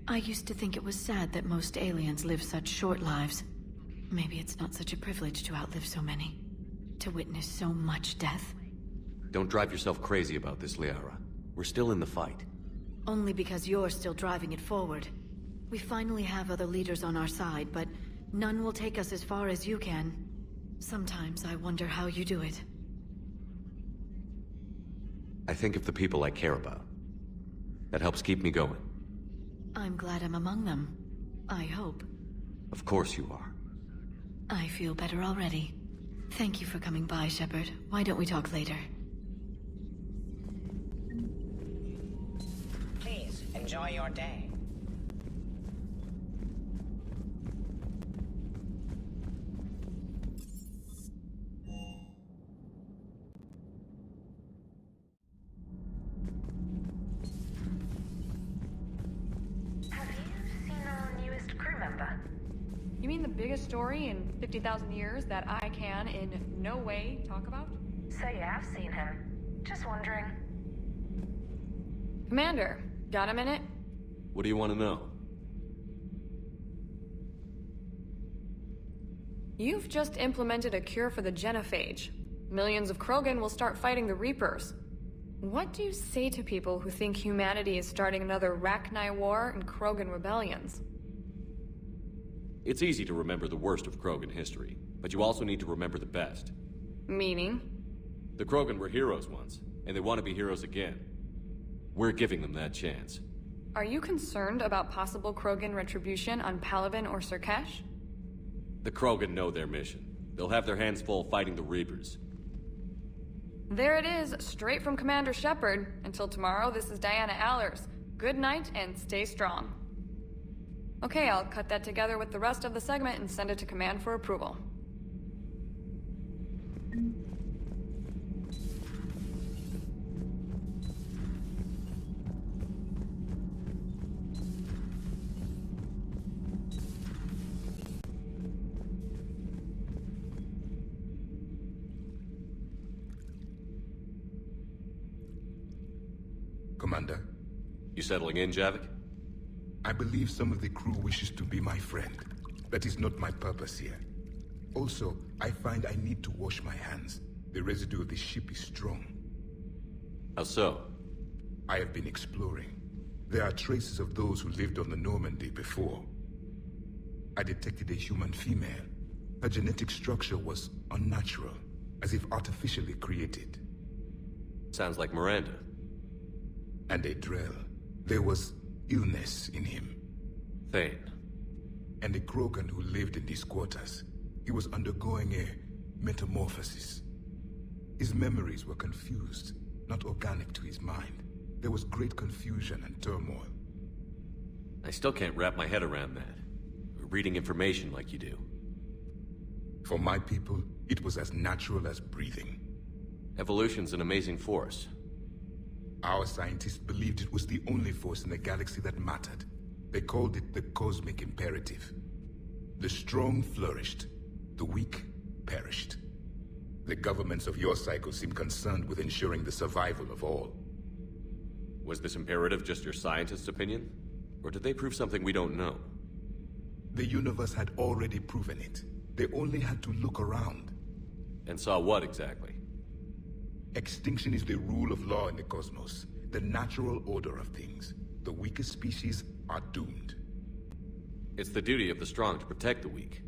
I used to think it was sad that most aliens live such short lives. Maybe it's not such a privilege to outlive so many. To witness so much death. Don't drive yourself crazy about this, Liara. We're still in the fight. Only because you're still driving it forward. We finally have other leaders on our side, but none will take us as far as you can. Sometimes I wonder how you do it. I think of the people I care about. That helps keep me going. I'm glad I'm among them. I hope. Of course you are. I feel better already. Thank you for coming by, Shepard. Why don't we talk later? Please, enjoy your day. You mean the biggest story in 50,000 years that I can, in no way, talk about? So you have seen him. Just wondering. Commander, got a minute? What do you want to know? You've just implemented a cure for the genophage. Millions of Krogan will start fighting the Reapers. What do you say to people who think humanity is starting another Rachni War and Krogan rebellions? It's easy to remember the worst of Krogan history, but you also need to remember the best. Meaning? The Krogan were heroes once, and they want to be heroes again. We're giving them that chance. Are you concerned about possible Krogan retribution on Palaven or Surkesh? The Krogan know their mission. They'll have their hands full fighting the Reapers. There it is, straight from Commander Shepard. Until tomorrow, this is Diana Allers. Good night and stay strong. Okay, I'll cut that together with the rest of the segment and send it to Command for approval. Commander? You settling in, Javik? I believe some of the crew wishes to be my friend. That is not my purpose here. Also, I find I need to wash my hands. The residue of the ship is strong. How so? I have been exploring. There are traces of those who lived on the Normandy before. I detected a human female. Her genetic structure was unnatural, as if artificially created. Sounds like Miranda. And a Drell. There was illness in him. Thane. And a Krogan who lived in these quarters. He was undergoing a metamorphosis. His memories were confused, not organic to his mind. there was great confusion and turmoil. I still can't wrap my head around that. Reading information like you do. For my people, it was as natural as breathing. Evolution's an amazing force. Our scientists believed it was the only force in the galaxy that mattered. They called it the cosmic imperative. The strong flourished, the weak perished. The governments of your cycle seem concerned with ensuring the survival of all. Was this imperative just your scientist's opinion? Or did they prove something we don't know? The universe had already proven it. They only had to look around. And saw what exactly? Extinction is the rule of law in the cosmos, the natural order of things. The weakest species are doomed. It's the duty of the strong to protect the weak.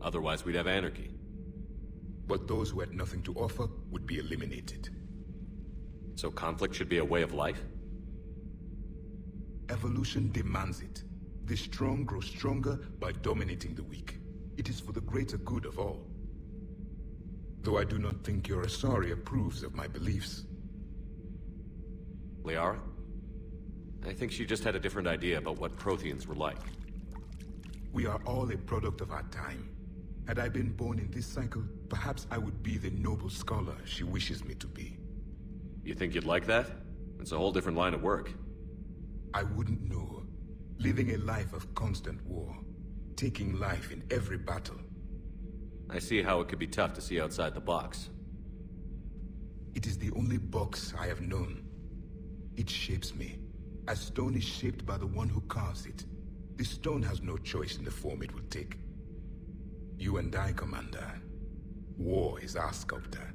Otherwise, we'd have anarchy. But those who had nothing to offer would be eliminated. So conflict should be a way of life? Evolution demands it. The strong grow stronger by dominating the weak. It is for the greater good of all. Though I do not think your Asari approves of my beliefs. Liara? I think she just had a different idea about what Protheans were like. We are all a product of our time. Had I been born in this cycle, perhaps I would be the noble scholar she wishes me to be. You think you'd like that? It's a whole different line of work. I wouldn't know. Living a life of constant war. Taking life in every battle. I see how it could be tough to see outside the box. It is the only box I have known. It shapes me, as stone is shaped by the one who carves it. The stone has no choice in the form it will take. You and I, Commander. War is our sculptor,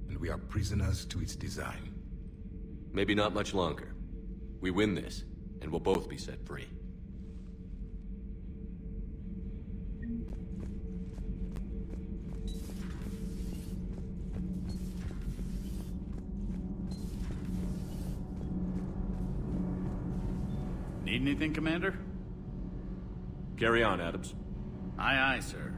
and we are prisoners to its design. Maybe not much longer. We win this, and we'll both be set free. Need anything, Commander? Carry on, Adams. Aye, aye, sir.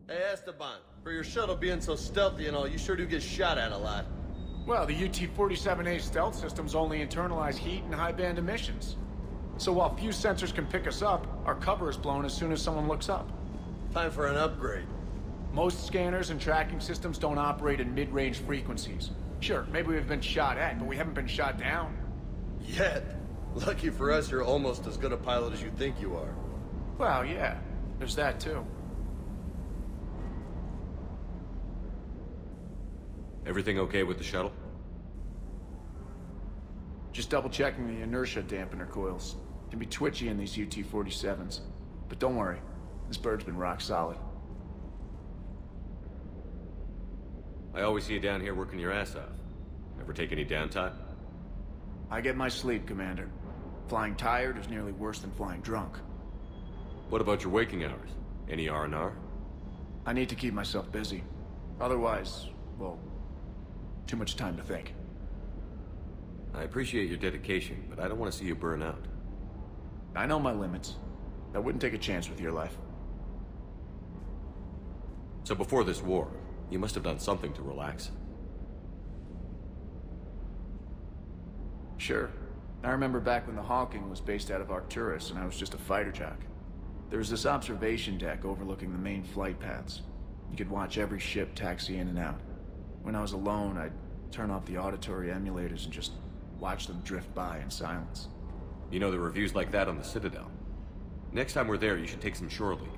Hey, Esteban, for your shuttle being so stealthy and all, you sure do get shot at a lot. Well, the UT-47A stealth systems only internalize heat and high-band emissions. So while few sensors can pick us up, our cover is blown as soon as someone looks up. Time for an upgrade. Most scanners and tracking systems don't operate in mid-range frequencies. Sure, maybe we've been shot at, but we haven't been shot down. Yet. Lucky for us, you're almost as good a pilot as you think you are. Well, yeah. There's that, too. Everything okay with the shuttle? Just double-checking the inertia dampener coils. Can be twitchy in these UT-47s. But don't worry, this bird's been rock solid. I always see you down here working your ass off. Ever take any downtime? I get my sleep, Commander. Flying tired is nearly worse than flying drunk. What about your waking hours? Any R&R? I need to keep myself busy. Otherwise, well, too much time to think. I appreciate your dedication, but I don't want to see you burn out. I know my limits. I wouldn't take a chance with your life. So before this war, you must have done something to relax. Sure. I remember back when the Hawking was based out of Arcturus and I was just a fighter jock. There was this observation deck overlooking the main flight paths. You could watch every ship taxi in and out. When I was alone, I'd turn off the auditory emulators and just watch them drift by in silence. You know, the reviews like that on the Citadel. Next time we're there, you should take some shore leave.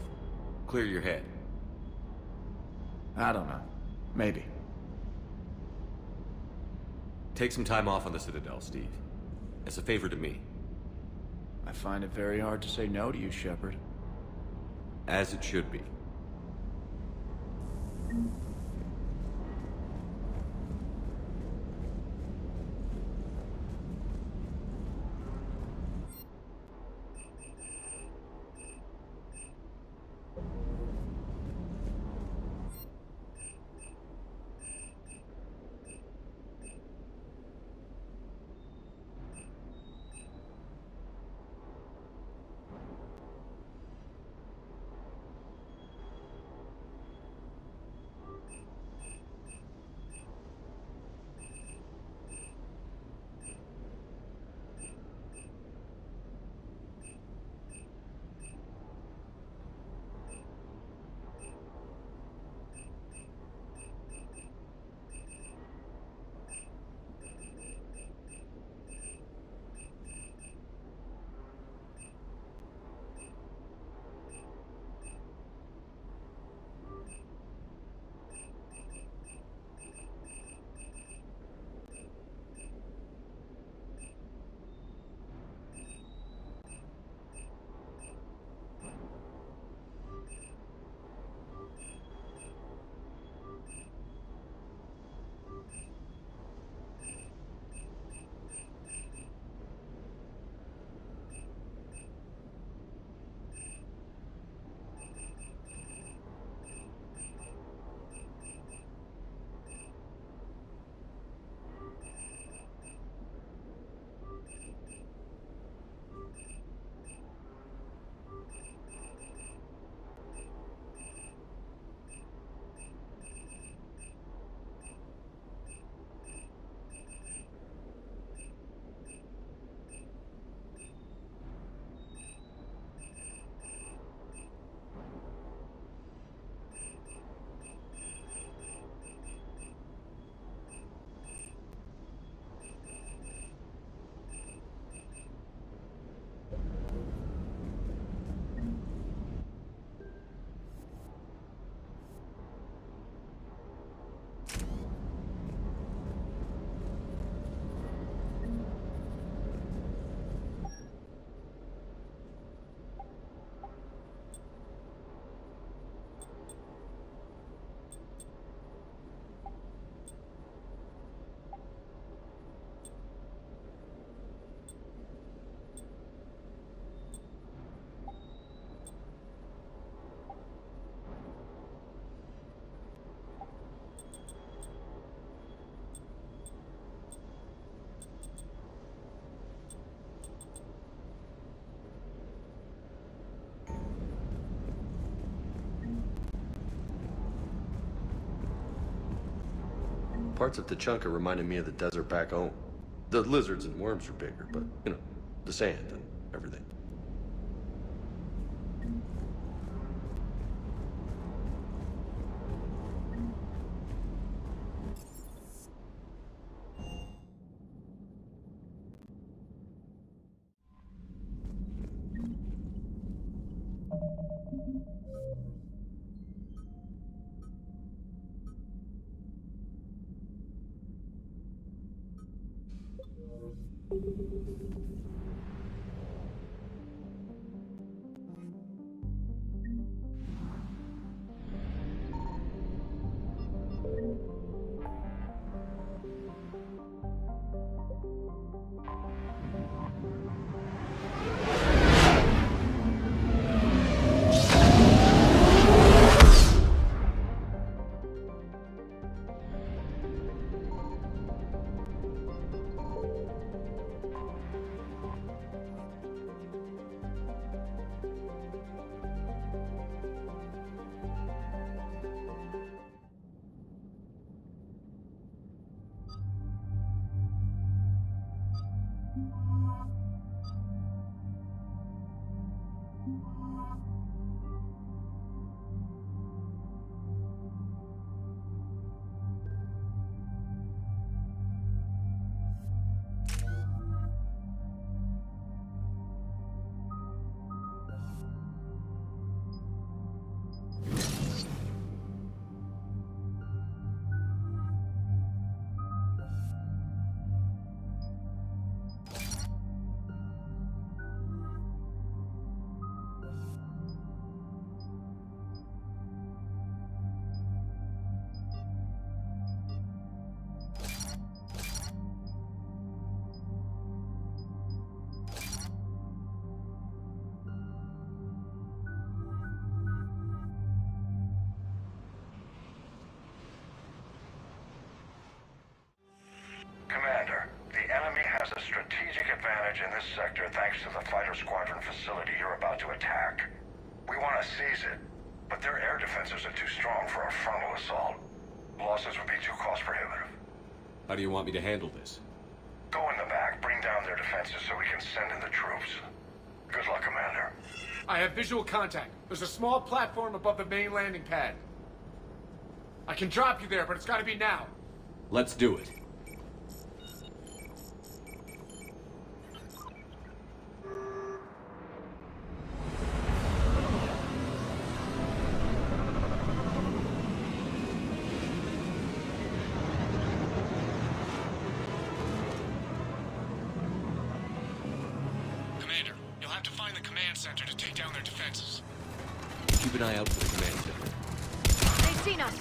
Clear your head. I don't know. Maybe. Take some time off on the Citadel, Steve. As a favor to me. I find it very hard to say no to you, Shepard. As it should be. Parts of Tuchanka reminded me of the desert back home. The lizards and worms are bigger, but, you know, the sand and everything. Commander, the enemy has a strategic advantage in this sector thanks to the fighter squadron facility you're about to attack. We want to seize it, but their air defenses are too strong for a frontal assault. Losses would be too cost prohibitive. How do you want me to handle this? Go in the back, bring down their defenses so we can send in the troops. Good luck, Commander. I have visual contact. There's a small platform above the main landing pad. I can drop you there, but it's gotta be now. Let's do it. Commander, you'll have to find the command center to take down their defenses. Keep an eye out for the command center. They've seen us.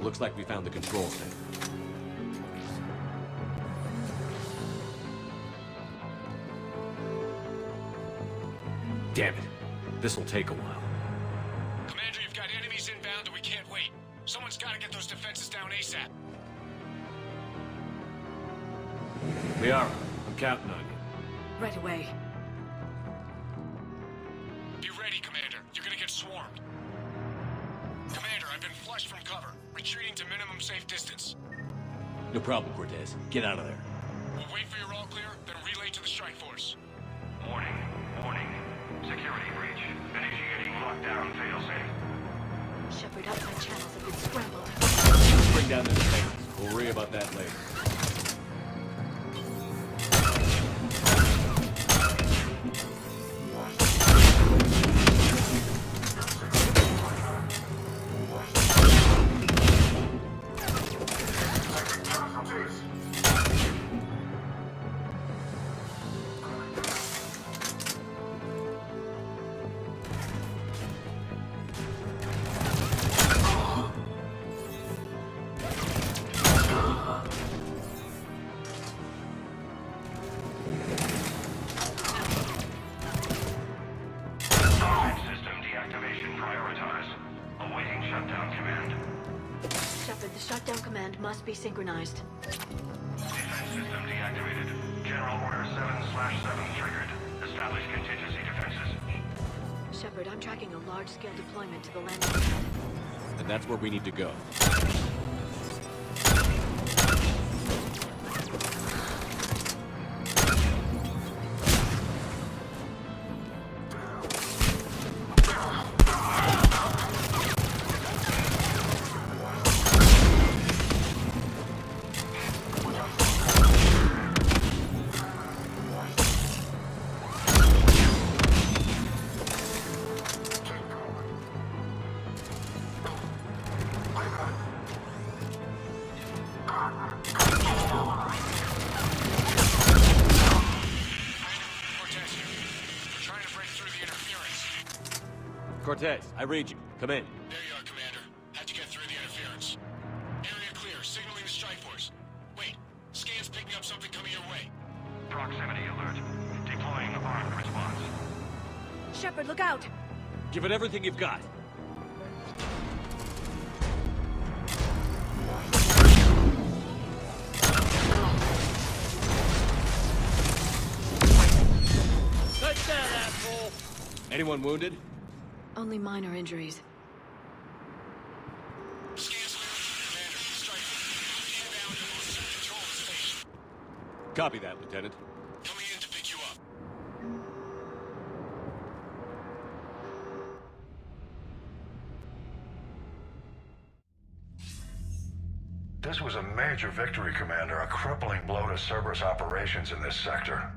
Looks like we found the control center. Damn it. This'll take a while. Commander, you've got enemies inbound and we can't wait. Someone's gotta get those defenses down ASAP. Liara, I'm counting on you. Right away. No problem, Cortez. Get out of there. We'll wait for your all clear, then relay to the strike force. Warning. Warning. Security breach. Initiating lockdown failsafe. Shepard, outside channels have been scrambled. Bring down the defenses. We'll worry about that later. Must be synchronized. Defense system deactivated. General Order 7/7 triggered. Establish contingency defenses. Shepard, I'm tracking a large-scale deployment to the landing pad. And that's where we need to go. Cortez, I read you. Come in. There you are, Commander. Had to get through the interference. Area clear, signaling the strike force. Wait, scan's picking up something coming your way. Proximity alert. Deploying armed response. Shepard, look out! Give it everything you've got. Take that, asshole! Anyone wounded? Only minor injuries. Copy that, Lieutenant. Coming in to pick you up. This was a major victory, Commander. A crippling blow to Cerberus operations in this sector.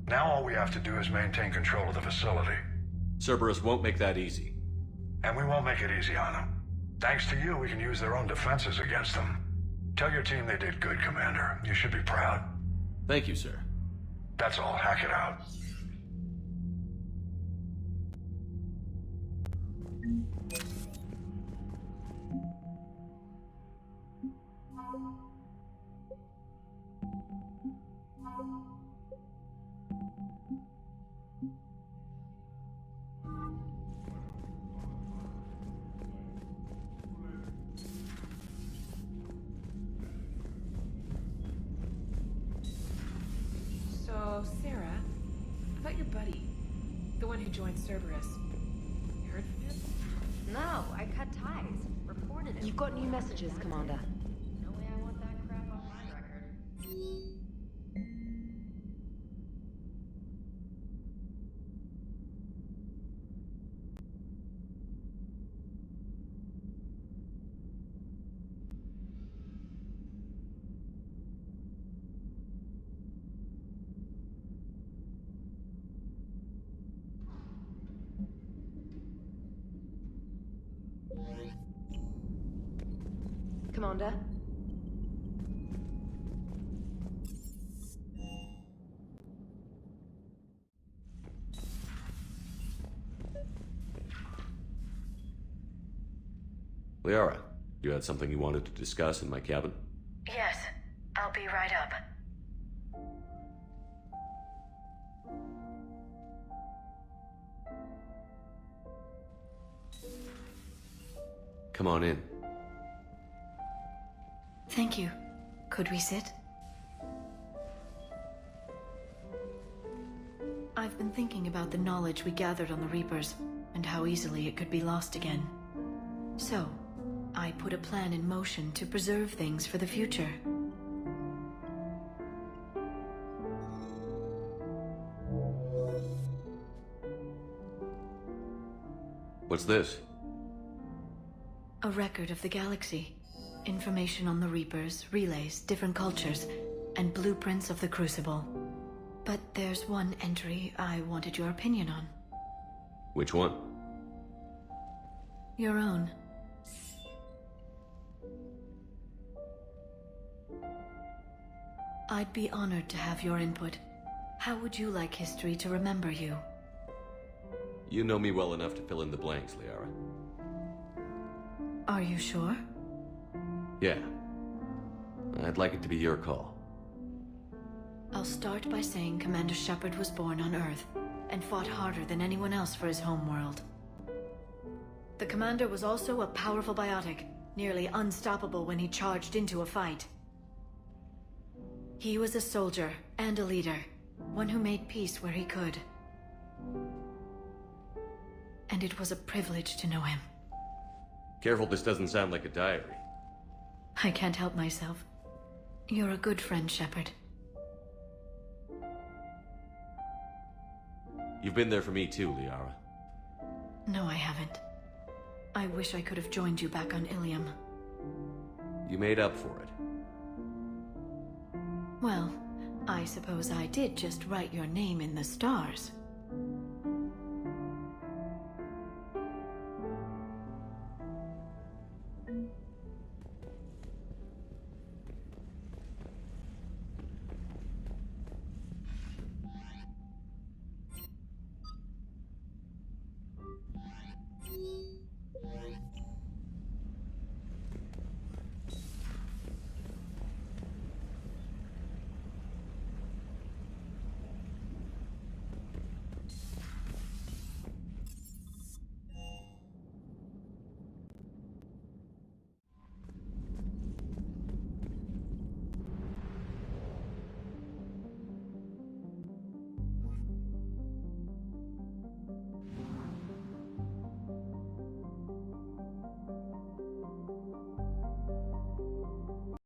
Now all we have to do is maintain control of the facility. Cerberus won't make that easy. And we won't make it easy on them. Thanks to you, we can use their own defenses against them. Tell your team they did good, Commander. You should be proud. Thank you, sir. That's all. Hack it out. So, Sarah, about your buddy, the one who joined Cerberus. You heard from him? No, I cut ties. Reported him. You've got new messages, Commander. No way I want that crap on my record. Commander? Liara, you had something you wanted to discuss in my cabin? Yes, I'll be right up. Come on in. Thank you. Could we sit? I've been thinking about the knowledge we gathered on the Reapers, and how easily it could be lost again. So, I put a plan in motion to preserve things for the future. What's this? A record of the galaxy. Information on the Reapers, relays, different cultures, and blueprints of the Crucible. But there's one entry I wanted your opinion on. Which one? Your own. I'd be honored to have your input. How would you like history to remember you? You know me well enough to fill in the blanks, Liara. Are you sure? Yeah. I'd like it to be your call. I'll start by saying Commander Shepard was born on Earth, and fought harder than anyone else for his homeworld. The Commander was also a powerful biotic, nearly unstoppable when he charged into a fight. He was a soldier and a leader, one who made peace where he could. And it was a privilege to know him. Careful, this doesn't sound like a diary. I can't help myself. You're a good friend, Shepard. You've been there for me too, Liara. No, I haven't. I wish I could have joined you back on Ilium. You made up for it. Well, I suppose I did just write your name in the stars.